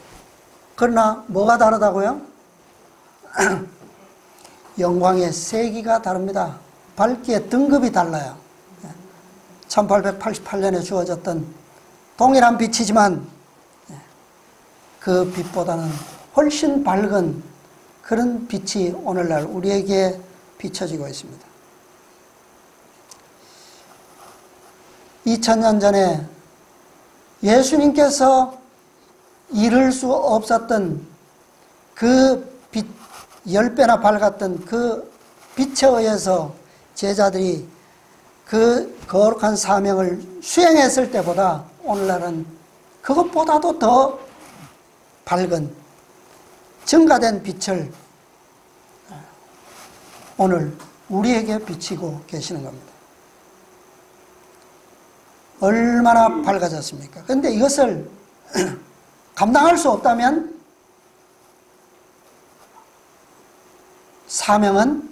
그러나 뭐가 다르다고요? 영광의 세기가 다릅니다. 밝기의 등급이 달라요. 1888년에 주어졌던 동일한 빛이지만 그 빛보다는 훨씬 밝은 그런 빛이 오늘날 우리에게 비춰지고 있습니다. 2000년 전에 예수님께서 이룰 수 없었던 그 빛, 10배나 밝았던 그 빛에 의해서 제자들이 그 거룩한 사명을 수행했을 때보다 오늘날은 그것보다도 더 밝은 증가된 빛을 오늘 우리에게 비치고 계시는 겁니다. 얼마나 밝아졌습니까? 그런데 이것을 감당할 수 없다면 사명은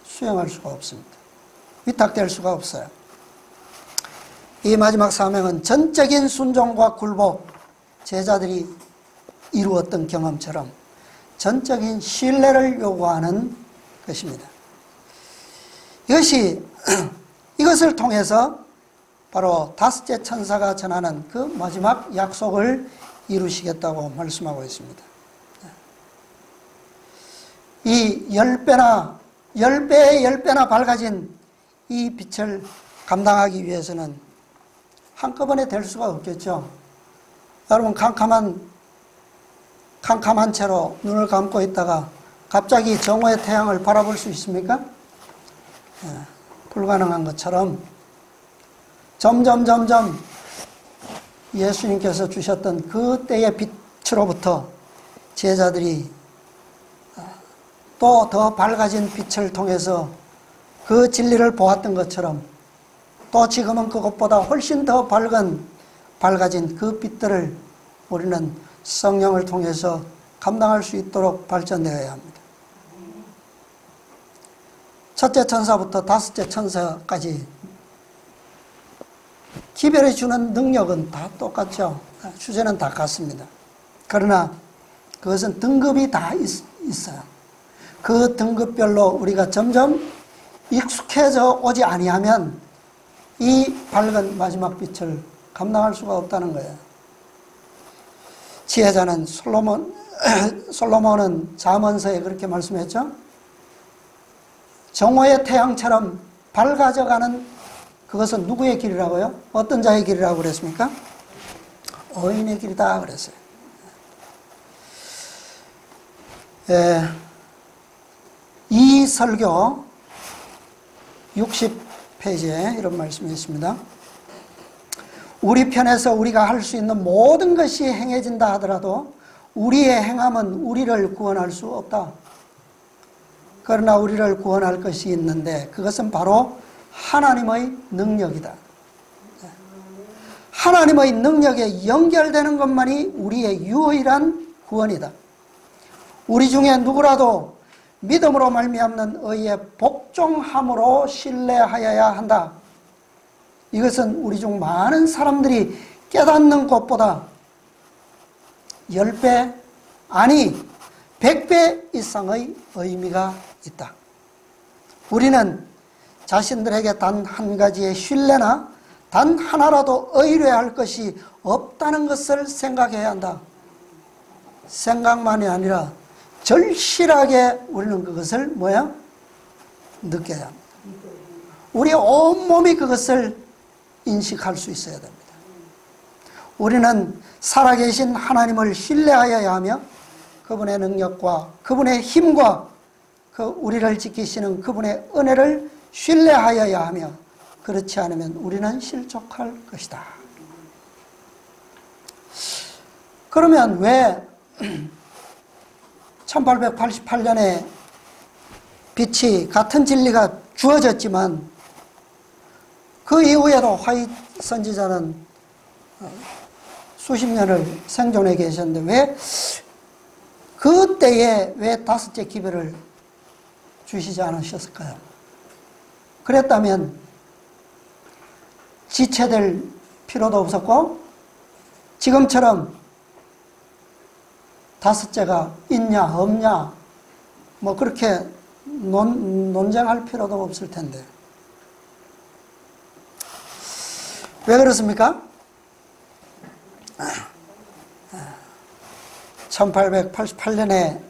수행할 수가 없습니다. 위탁될 수가 없어요. 이 마지막 사명은 전적인 순종과 굴복, 제자들이 이루었던 경험처럼 전적인 신뢰를 요구하는 것입니다. 이것을 통해서 바로 다섯째 천사가 전하는 그 마지막 약속을 이루시겠다고 말씀하고 있습니다. 이 10배의 10배나 밝아진 이 빛을 감당하기 위해서는 한꺼번에 될 수가 없겠죠. 여러분 캄캄한 채로 눈을 감고 있다가 갑자기 정오의 태양을 바라볼 수 있습니까? 불가능한 것처럼 점점 예수님께서 주셨던 그 때의 빛으로부터 제자들이 또 더 밝아진 빛을 통해서 그 진리를 보았던 것처럼 또 지금은 그것보다 훨씬 더 밝아진 그 빛들을 우리는 성령을 통해서 감당할 수 있도록 발전되어야 합니다. 첫째 천사부터 다섯째 천사까지 기별해 주는 능력은 다 똑같죠. 주제는 다 같습니다. 그러나 그것은 등급이 다 있어요. 그 등급별로 우리가 점점 익숙해져 오지 아니하면 이 밝은 마지막 빛을 감당할 수가 없다는 거예요. 지혜자는 솔로몬은 잠언서에 그렇게 말씀했죠. 정오의 태양처럼 밝아져가는 그것은 누구의 길이라고요? 어떤 자의 길이라고 그랬습니까? 의인의 길이다 그랬어요. 이 설교 60페이지에 이런 말씀이 있습니다. 우리 편에서 우리가 할 수 있는 모든 것이 행해진다 하더라도 우리의 행함은 우리를 구원할 수 없다. 그러나 우리를 구원할 것이 있는데 그것은 바로 하나님의 능력이다. 하나님의 능력에 연결되는 것만이 우리의 유일한 구원이다. 우리 중에 누구라도 믿음으로 말미암는 의에 복종함으로 신뢰하여야 한다. 이것은 우리 중 많은 사람들이 깨닫는 것보다 10배 아니 100배 이상의 의미가 있다. 우리는 자신들에게 단 한 가지의 신뢰나 단 하나라도 의뢰할 것이 없다는 것을 생각해야 한다. 생각만이 아니라 절실하게 우리는 그것을 뭐야? 느껴야 합니다. 우리 온몸이 그것을 인식할 수 있어야 됩니다. 우리는 살아계신 하나님을 신뢰하여야 하며 그분의 능력과 그분의 힘과 우리를 지키시는 그분의 은혜를 신뢰하여야 하며 그렇지 않으면 우리는 실족할 것이다. 그러면 왜 1888년에 빛이 같은 진리가 주어졌지만 그 이후에도 화이트 선지자는 수십 년을 생존해 계셨는데 왜 그때에 왜 다섯째 기별을 주시지 않으셨을까요? 그랬다면 지체될 필요도 없었고 지금처럼 다섯째가 있냐 없냐 뭐 그렇게 논쟁할 필요도 없을 텐데 왜 그렇습니까? 1888년에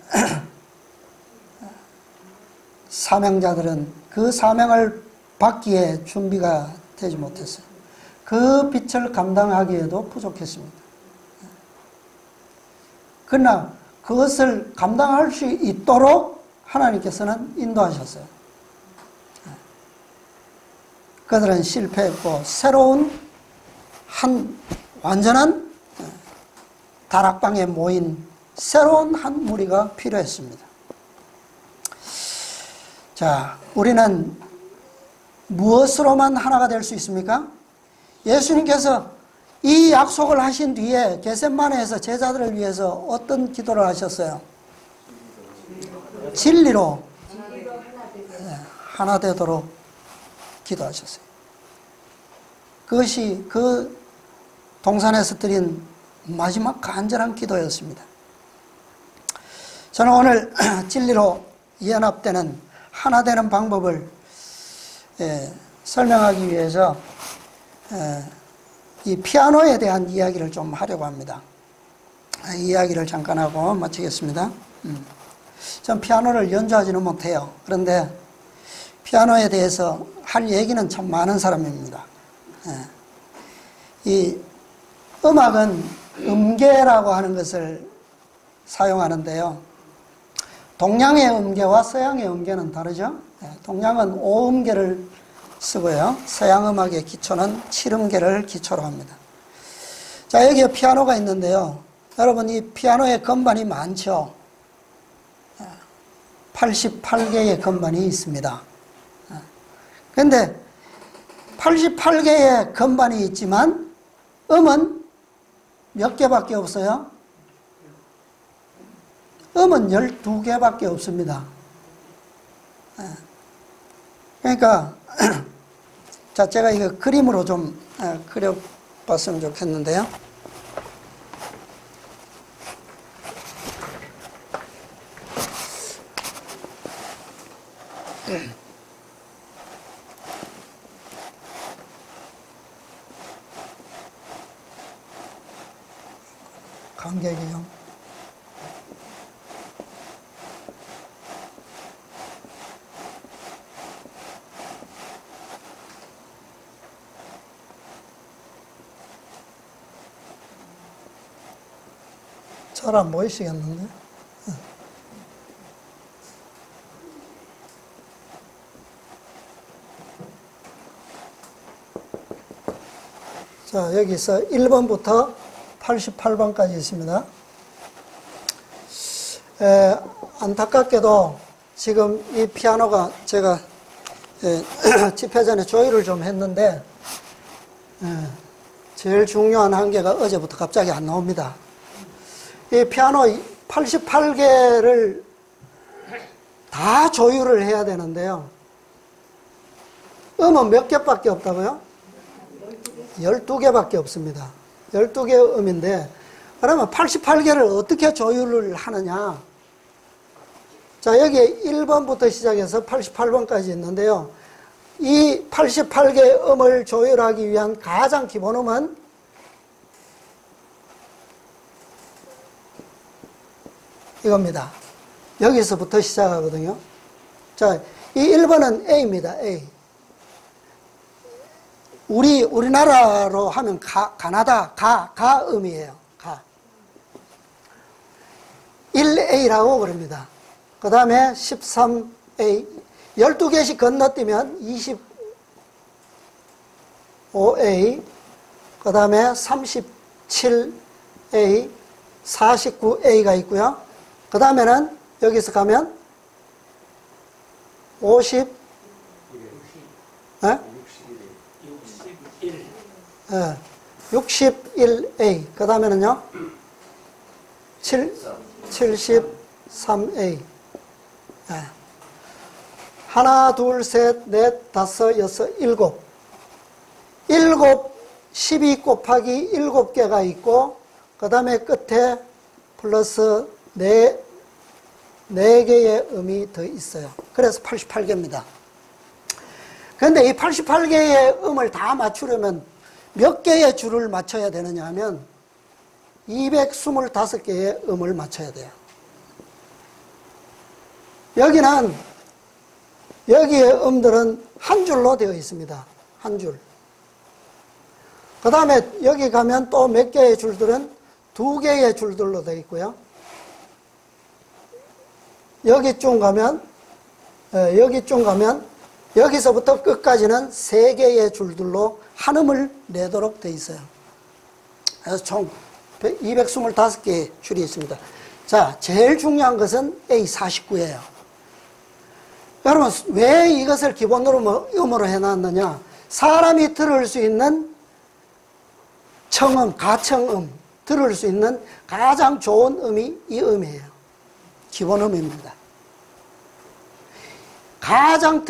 사명자들은 그 사명을 받기에 준비가 되지 못했어요. 그 빛을 감당하기에도 부족했습니다. 그러나 그것을 감당할 수 있도록 하나님께서는 인도하셨어요. 그들은 실패했고 새로운 한 완전한 다락방에 모인 새로운 한 무리가 필요했습니다. 자, 우리는 무엇으로만 하나가 될 수 있습니까? 예수님께서 이 약속을 하신 뒤에 겟세마네에서 제자들을 위해서 어떤 기도를 하셨어요? 진리로 하나 되도록 기도하셨어요. 그것이 그 동산에서 드린 마지막 간절한 기도였습니다. 저는 오늘 진리로 연합되는 하나 되는 방법을 설명하기 위해서 이 피아노에 대한 이야기를 좀 하려고 합니다. 이야기를 잠깐 하고 마치겠습니다. 전 피아노를 연주하지는 못해요. 그런데 피아노에 대해서 할 얘기는 참 많은 사람입니다. 이 음악은 음계라고 하는 것을 사용하는데요. 동양의 음계와 서양의 음계는 다르죠. 동양은 5음계를 쓰고요. 서양 음악의 기초는 7음계를 기초로 합니다. 자, 여기에 피아노가 있는데요. 여러분, 이 피아노에 건반이 많죠. 88개의 건반이 있습니다. 그런데 88개의 건반이 있지만 음은 몇 개밖에 없어요? 음은 12개밖에 없습니다. 그러니까 자, 제가 이거 그림으로 좀 그려봤으면 좋겠는데요. 관객이요. 잘 안 보이시겠는데? 자, 여기서 1번부터 88번까지 있습니다. 안타깝게도 지금 이 피아노가 제가 집회 전에 조율을 좀 했는데 제일 중요한 한계가 어제부터 갑자기 안 나옵니다. 이 피아노 88개를 다 조율을 해야 되는데요. 음은 몇 개밖에 없다고요? 12개밖에 없습니다. 12개 음인데 그러면 88개를 어떻게 조율을 하느냐? 자, 여기에 1번부터 시작해서 88번까지 있는데요. 이 88개의 음을 조율하기 위한 가장 기본음은 이겁니다. 여기서부터 시작하거든요. 자, 이 1번은 A입니다. A. 우리나라로 하면 가나다, 가음이에요. 가. 1A라고 그럽니다. 그 다음에 13A. 12개씩 건너뛰면 25A. 그 다음에 37A, 49A가 있고요. 그 다음에는 여기서 가면 50, 61A. 그 다음에는요, 73A. 하나, 둘, 셋, 넷, 다섯, 여섯, 일곱. 12 곱하기 7개가 있고, 그 다음에 끝에 플러스 4개의 음이 더 있어요. 그래서 88개입니다. 그런데 이 88개의 음을 다 맞추려면 몇 개의 줄을 맞춰야 되느냐 하면 225개의 음을 맞춰야 돼요. 여기의 음들은 한 줄로 되어 있습니다. 한 줄. 그 다음에 여기 가면 또 몇 개의 줄들은 2개의 줄들로 되어 있고요. 여기쯤 가면 여기서부터 끝까지는 3개의 줄들로 한 음을 내도록 되어 있어요. 그래서 총 225개의 줄이 있습니다. 자, 제일 중요한 것은 A49예요. 여러분, 왜 이것을 기본으로 음으로 해놨느냐? 사람이 들을 수 있는 청음, 가청음, 들을 수 있는 가장 좋은 음이 이 음이에요. 기본음입니다. 가장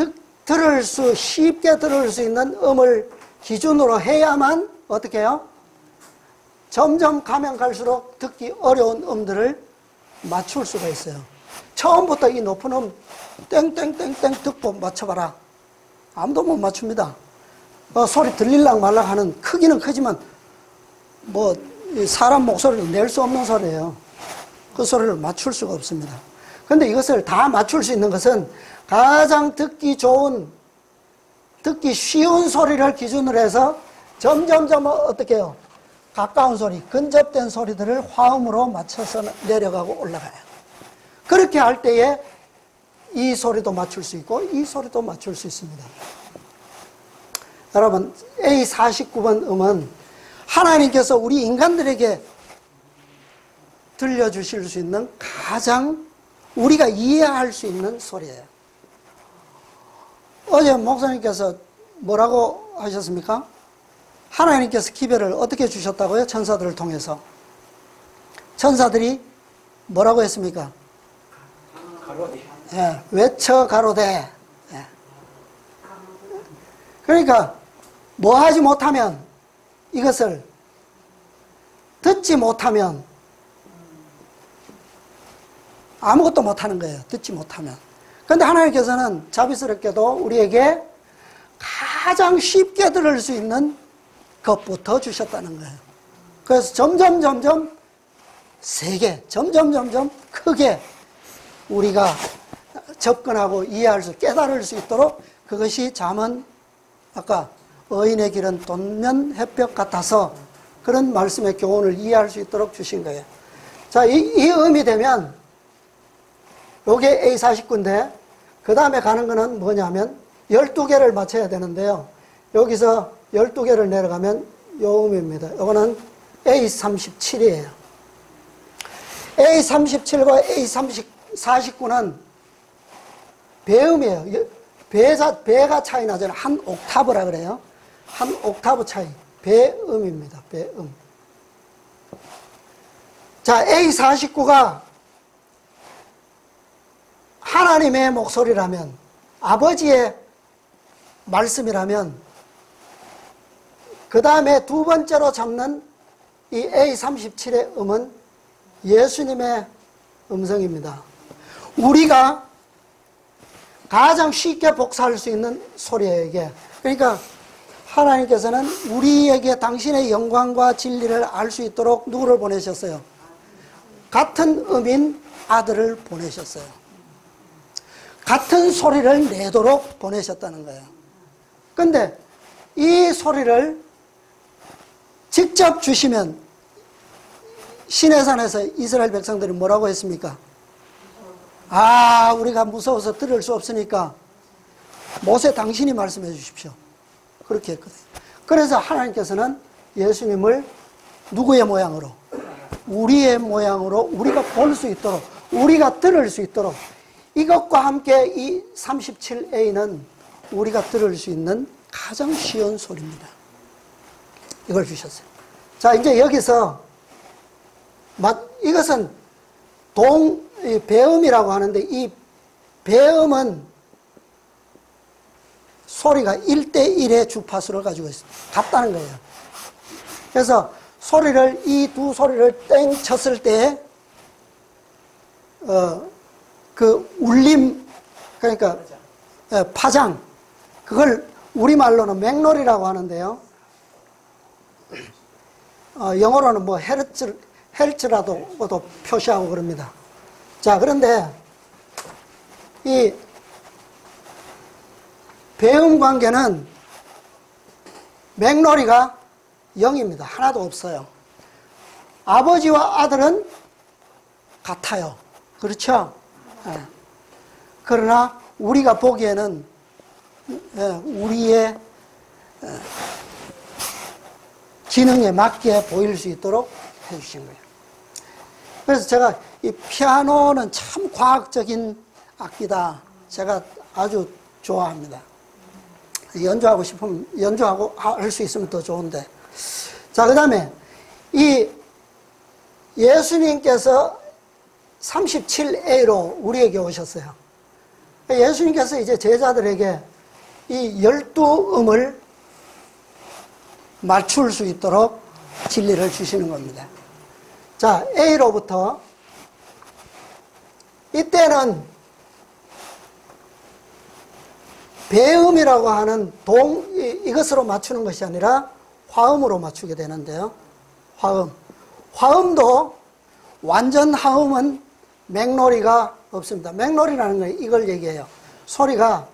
쉽게 들을 수 있는 음을 기준으로 해야만 어떻게 해요? 점점 가면 갈수록 듣기 어려운 음들을 맞출 수가 있어요. 처음부터 이 높은 음 땡땡땡땡 듣고 맞춰봐라. 아무도 못 맞춥니다. 소리 들릴락 말락 하는 크기는 크지만 사람 목소리를 낼 수 없는 소리예요. 그 소리를 맞출 수가 없습니다. 그런데 이것을 다 맞출 수 있는 것은 가장 듣기 좋은, 듣기 쉬운 소리를 기준으로 해서 점점점 어떻게 해요? 가까운 소리, 근접된 소리들을 화음으로 맞춰서 내려가고 올라가요. 그렇게 할 때에 이 소리도 맞출 수 있고 이 소리도 맞출 수 있습니다. 여러분, A49번 음은 하나님께서 우리 인간들에게 들려주실 수 있는 가장 우리가 이해할 수 있는 소리예요. 어제 목사님께서 뭐라고 하셨습니까? 하나님께서 기별을 어떻게 주셨다고요? 천사들을 통해서. 천사들이 뭐라고 했습니까? 가로되. 예, 외쳐 가로되. 예. 그러니까 뭐 하지 못하면, 이것을 듣지 못하면 아무것도 못하는 거예요. 듣지 못하면. 그런데 하나님께서는 자비스럽게도 우리에게 가장 쉽게 들을 수 있는 것부터 주셨다는 거예요. 그래서 점점 세게, 점점 크게 우리가 접근하고 이해할 수, 깨달을 수 있도록, 그것이 잠언 아까 의인의 길은 돋면 햇볕 같아서 그런 말씀의 교훈을 이해할 수 있도록 주신 거예요. 자, 이 음이 되면 요게 A49인데 그 다음에 가는 거는 뭐냐면 12개를 맞춰야 되는데요. 여기서 12개를 내려가면 요 음입니다. 요거는 A37이에요. A37과 A49는 배음이에요. 배가 차이 나잖아요. 한 옥타브라 그래요. 한 옥타브 차이. 배음입니다. 배음. 자, A49가 하나님의 목소리라면, 아버지의 말씀이라면, 그 다음에 두 번째로 잡는 이 A37의 음은 예수님의 음성입니다. 우리가 가장 쉽게 복사할 수 있는 소리예요, 이게. 그러니까 하나님께서는 우리에게 당신의 영광과 진리를 알 수 있도록 누구를 보내셨어요? 같은 음인 아들을 보내셨어요. 같은 소리를 내도록 보내셨다는 거예요. 근데 이 소리를 직접 주시면 시내산에서 이스라엘 백성들이 뭐라고 했습니까? 아, 우리가 무서워서 들을 수 없으니까 모세 당신이 말씀해 주십시오. 그렇게 했거든요. 그래서 하나님께서는 예수님을 누구의 모양으로? 우리의 모양으로 우리가 볼 수 있도록, 우리가 들을 수 있도록, 이것과 함께 이 37A는 우리가 들을 수 있는 가장 쉬운 소리입니다. 이걸 주셨어요. 자, 이제 여기서 이것은 배음이라고 하는데, 이 배음은 소리가 1대1의 주파수를 가지고 있습니다. 같다는 거예요. 그래서 소리를, 이 두 소리를 땡 쳤을 때, 그 울림, 그러니까 파장, 그걸 우리말로는 맥놀이라고 하는데요. 영어로는 뭐 헤르츠라도 표시하고 그럽니다. 자, 그런데 이 배음 관계는 맥놀이가 0입니다. 하나도 없어요. 아버지와 아들은 같아요. 그렇죠? 예. 그러나 우리가 보기에는 우리의 기능에 맞게 보일 수 있도록 해주신 거예요. 그래서 제가 이 피아노는 참 과학적인 악기다. 제가 아주 좋아합니다. 연주하고 싶으면 연주하고 할 수 있으면 더 좋은데. 자, 그 다음에 이 예수님께서 37A로 우리에게 오셨어요. 예수님께서 이제 제자들에게 이 12음을 맞출 수 있도록 진리를 주시는 겁니다. 자, A로부터 이때는 배음이라고 하는 이것으로 맞추는 것이 아니라 화음으로 맞추게 되는데요. 화음도 완전 화음은 맥놀이가 없습니다. 맥놀이라는 건 이걸 얘기해요. 소리가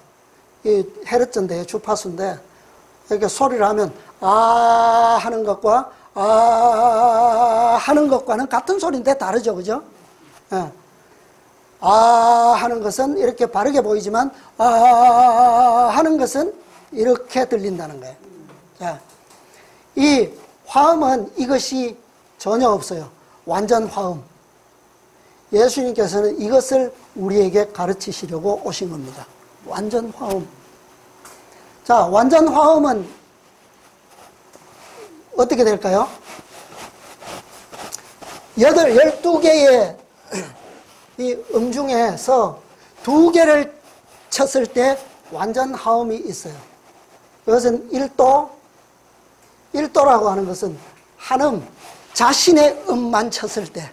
이 헤르츠인데, 주파수인데, 이렇게 소리를 하면 아 하는 것과 아 하는 것과는 같은 소리인데 다르죠, 그죠? 예. 아 하는 것은 이렇게 바르게 보이지만 아 하는 것은 이렇게 들린다는 거예요. 자, 이 화음은 이것이 전혀 없어요. 완전 화음. 예수님께서는 이것을 우리에게 가르치시려고 오신 겁니다. 완전 화음. 자, 완전 화음은 어떻게 될까요? 12개의 이 중에서 2개를 쳤을 때 완전 화음이 있어요. 이것은 1도라고 하는 것은 한음, 자신의 음만 쳤을 때.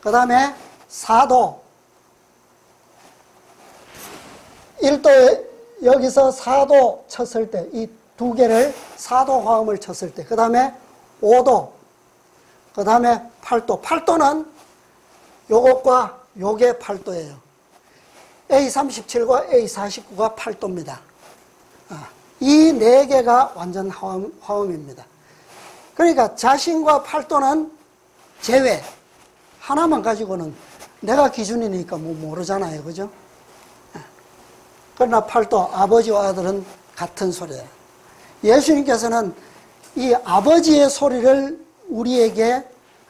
그 다음에 4도. 1도에 여기서 4도 쳤을 때, 이 2개를 4도 화음을 쳤을 때. 그 다음에 5도. 그 다음에 8도. 8도는 요것과 요게 8도예요. A37과 A49가 8도입니다. 이 4개가 완전 화음입니다. 그러니까 자신과 8도는 제외. 하나만 가지고는 내가 기준이니까 뭐 모르잖아요. 그죠? 그러나 8도, 아버지와 아들은 같은 소리예요. 예수님께서는 이 아버지의 소리를 우리에게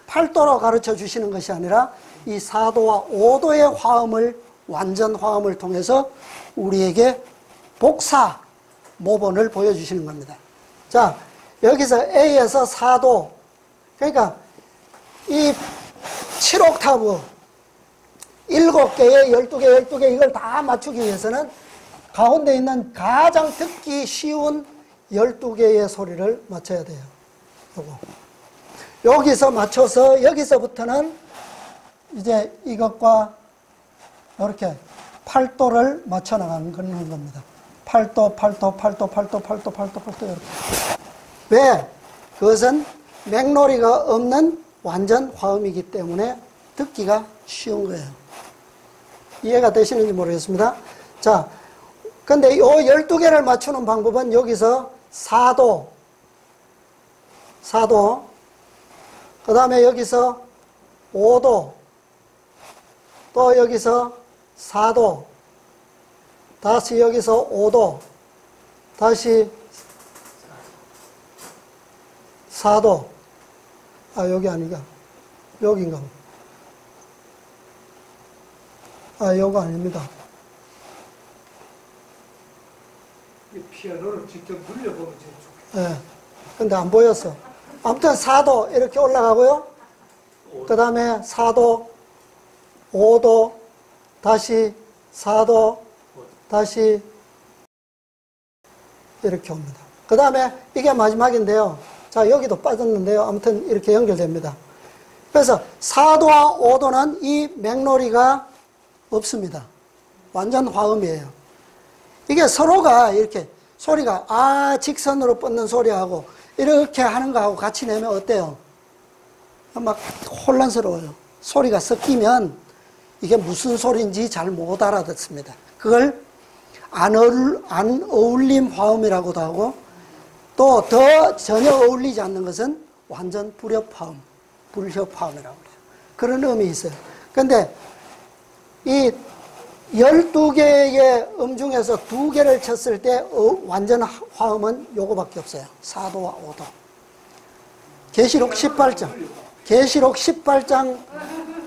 8도로 가르쳐 주시는 것이 아니라 이 4도와 5도의 화음을, 완전 화음을 통해서 우리에게 복사 모본을 보여주시는 겁니다. 자, 여기서 A에서 4도, 그러니까 이 7옥타브 7개에 12개 이걸 다 맞추기 위해서는 가운데 있는 가장 듣기 쉬운 12개의 소리를 맞춰야 돼요. 요거. 여기서 맞춰서 여기서부터는 이제 이것과 이렇게 8도를 맞춰 나가는 그런 겁니다. 8도, 8도, 8도, 8도, 8도, 8도, 8도 이렇게. 왜? 그것은 맥놀이가 없는 완전 화음이기 때문에 듣기가 쉬운 거예요. 이해가 되시는지 모르겠습니다. 자, 근데 요 12개를 맞추는 방법은 여기서 4도, 그 다음에 여기서 5도, 또 여기서 4도, 다시 여기서 5도, 다시 4도. 아, 여기 아니가. 여긴가. 아, 요거 아닙니다. 이 피아노를 직접 눌려보면 제일 좋겠다. 예. 근데 안 보였어. 아무튼 4도 이렇게 올라가고요. 그 다음에 4도, 5도, 다시 4도, 다시 이렇게 옵니다. 그 다음에 이게 마지막인데요. 자, 여기도 빠졌는데요. 아무튼 이렇게 연결됩니다. 그래서 4도와 5도는 이 맥놀이가 없습니다. 완전 화음이에요. 이게 서로가 이렇게 소리가 직선으로 뻗는 소리하고 이렇게 하는 거하고 같이 내면 어때요? 막 혼란스러워요. 소리가 섞이면 이게 무슨 소리인지 잘 못 알아듣습니다. 그걸 안 어울림 화음이라고도 하고, 또 더 전혀 어울리지 않는 것은 완전 불협화음, 불협화음이라고 해요. 그런 의미 있어요. 근데 이 12개의 음 중에서 2개를 쳤을 때 완전 화음은 요거밖에 없어요. 4도와 5도. 계시록 18장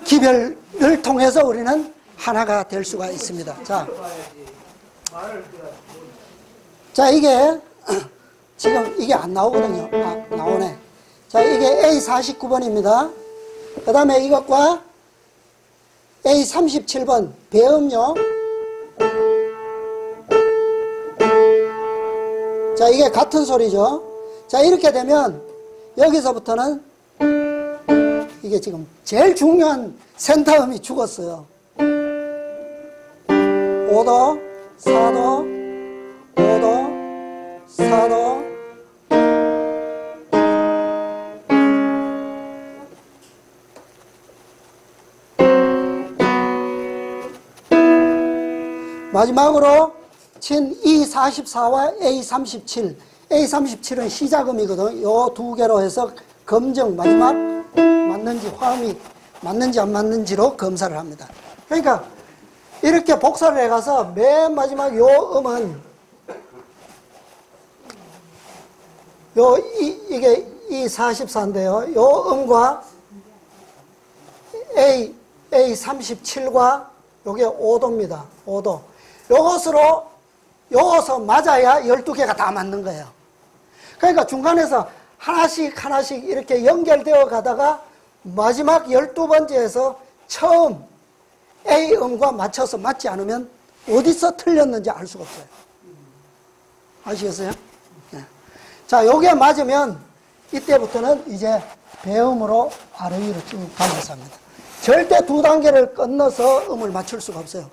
기별을 통해서 우리는 하나가 될 수가 있습니다. 자, 이게 지금 이게 안 나오거든요. 나오네. 자, 이게 A49번입니다. 그 다음에 이것과 A37번 배음요. 자, 이게 같은 소리죠. 자, 이렇게 되면 여기서부터는 이게 지금 제일 중요한 센터음이 죽었어요. 5도, 4도, 5도, 4도. 마지막으로 친 E44와 A37. A37은 시작음이거든. 요 2개로 해서 검정, 마지막 맞는지, 화음이 맞는지 안 맞는지로 검사를 합니다. 그러니까 이렇게 복사를 해가서 맨 마지막 요 음은 이게 E44인데요. 요 음과 A37과 요게 5도입니다. 5도. 요것서 맞아야 12개가 다 맞는 거예요. 그러니까 중간에서 하나씩 이렇게 연결되어 가다가 마지막 12번째에서 처음 A음과 맞춰서 맞지 않으면 어디서 틀렸는지 알 수가 없어요. 아시겠어요? 네. 자, 요게 맞으면 이때부터는 이제 배음으로 아래 위로 쭉 가면서 합니다. 절대 2단계를 건너서 음을 맞출 수가 없어요.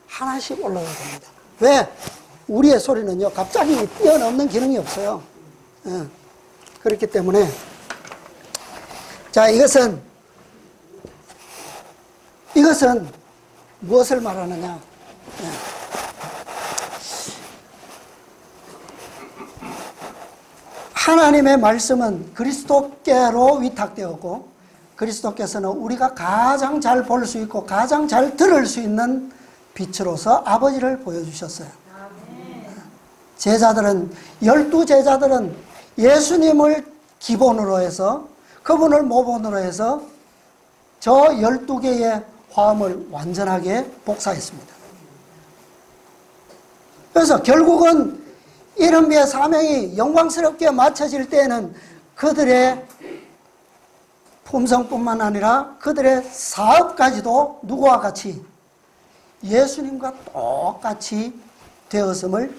하나씩 올라가야 됩니다. 왜? 우리의 소리는요, 갑자기 뛰어넘는 기능이 없어요. 예. 그렇기 때문에, 자, 이것은 무엇을 말하느냐? 예. 하나님의 말씀은 그리스도께로 위탁되었고, 그리스도께서는 우리가 가장 잘 볼 수 있고 가장 잘 들을 수 있는 빛으로서 아버지를 보여주셨어요. 제자들은 12제자들은 예수님을 기본으로 해서, 그분을 모본으로 해서 저 12개의 화음을 완전하게 복사했습니다. 그래서 결국은 이른비의 사명이 영광스럽게 맞춰질 때에는 그들의 품성뿐만 아니라 그들의 사업까지도 누구와 같이, 예수님과 똑같이 되었음을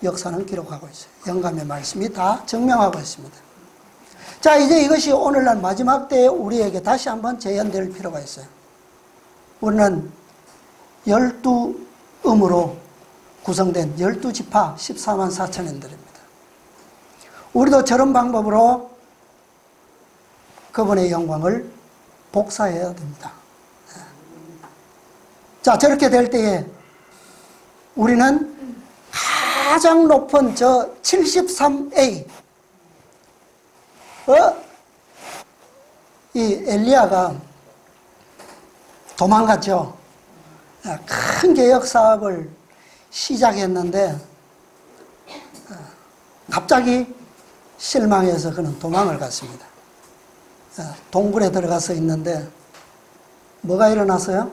역사는 기록하고 있어요. 영감의 말씀이 다 증명하고 있습니다. 자, 이제 이것이 오늘날 마지막 때에 우리에게 다시 한번 재현될 필요가 있어요. 우리는 12음으로 구성된 12지파 14만 4천인들입니다. 우리도 저런 방법으로 그분의 영광을 복사해야 됩니다. 자, 저렇게 될 때에 우리는 가장 높은 저 73A 이 엘리야가 도망갔죠. 큰 개혁 사업을 시작했는데 갑자기 실망해서 그는 도망을 갔습니다. 동굴에 들어가서 있는데 뭐가 일어났어요?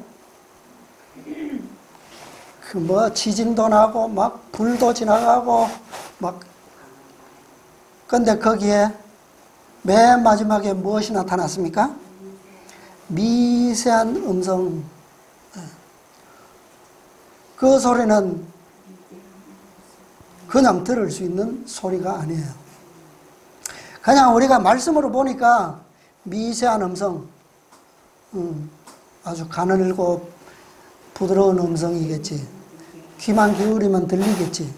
그 뭐 지진도 나고 막 불도 지나가고 막 근데 거기에 맨 마지막에 무엇이 나타났습니까? 미세한 음성. 그 소리는 그냥 들을 수 있는 소리가 아니에요. 그냥 우리가 말씀으로 보니까 미세한 음성, 아주 가늘고 부드러운 음성이겠지. 귀만 기울이면 들리겠지.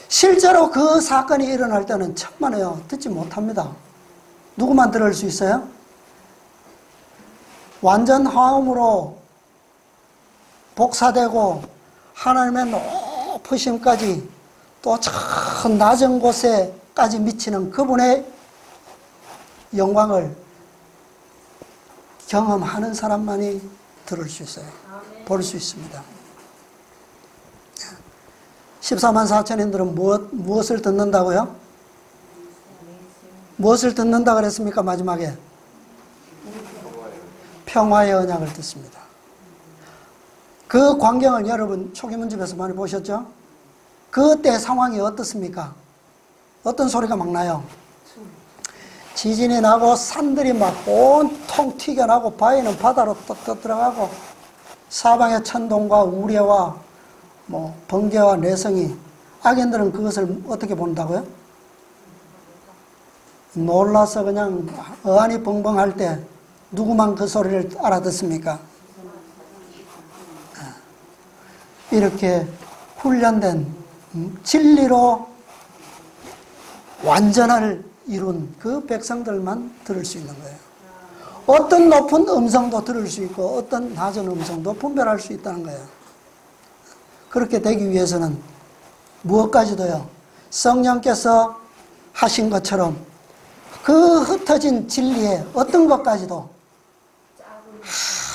실제로 그 사건이 일어날 때는 천만에요. 듣지 못합니다. 누구만 들을 수 있어요? 완전 화음으로 복사되고 하나님의 높으심까지 또 저 낮은 곳에까지 미치는 그분의 영광을 경험하는 사람만이 들을 수 있어요. 볼 수 있습니다. 14만 4천인들은 무엇을 듣는다고요? 무엇을 듣는다 그랬습니까? 마지막에 평화의 언약을 듣습니다. 그 광경을 여러분 초기문집에서 많이 보셨죠? 그때 상황이 어떻습니까? 어떤 소리가 막 나요? 지진이 나고 산들이 막 온통 튀겨나고 바위는 바다로 떠들어가고 사방의 천둥과 우레와 뭐 번개와 내성이, 악인들은 그것을 어떻게 본다고요? 놀라서 그냥 어안이 벙벙할 때 누구만 그 소리를 알아듣습니까? 이렇게 훈련된 진리로 완전을 이룬 그 백성들만 들을 수 있는 거예요. 어떤 높은 음성도 들을 수 있고 어떤 낮은 음성도 분별할 수 있다는 거예요. 그렇게 되기 위해서는 무엇까지도요, 성령께서 하신 것처럼 그 흩어진 진리의 어떤 것까지도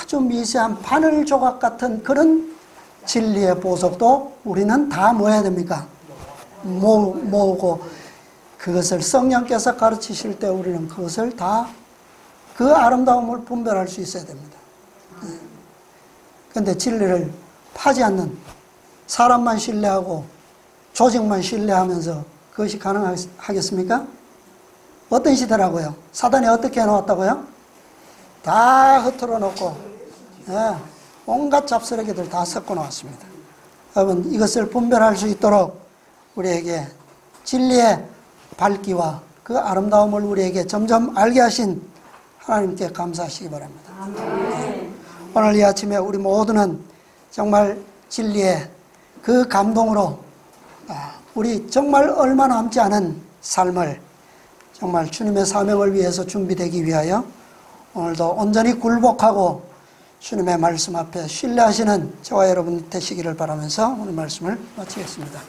아주 미세한 바늘 조각 같은 그런 진리의 보석도 우리는 다 뭐 해야 됩니까? 모으고 그것을 성령께서 가르치실 때 우리는 그것을 다 그 아름다움을 분별할 수 있어야 됩니다. 그런데 진리를 파지 않는 사람만 신뢰하고 조직만 신뢰하면서 그것이 가능하겠습니까? 어떤 시대라고요? 사단이 어떻게 해놓았다고요? 다 흐트러 놓고 온갖 잡스러기들 다 섞어 놓았습니다. 여러분, 이것을 분별할 수 있도록 우리에게 진리의 밝기와 그 아름다움을 우리에게 점점 알게 하신 하나님께 감사하시기 바랍니다. 오늘 이 아침에 우리 모두는 정말 진리의 그 감동으로 우리 정말 얼마 남지 않은 삶을 정말 주님의 사명을 위해서 준비되기 위하여 오늘도 온전히 굴복하고 주님의 말씀 앞에 신뢰하시는 저와 여러분 되시기를 바라면서 오늘 말씀을 마치겠습니다.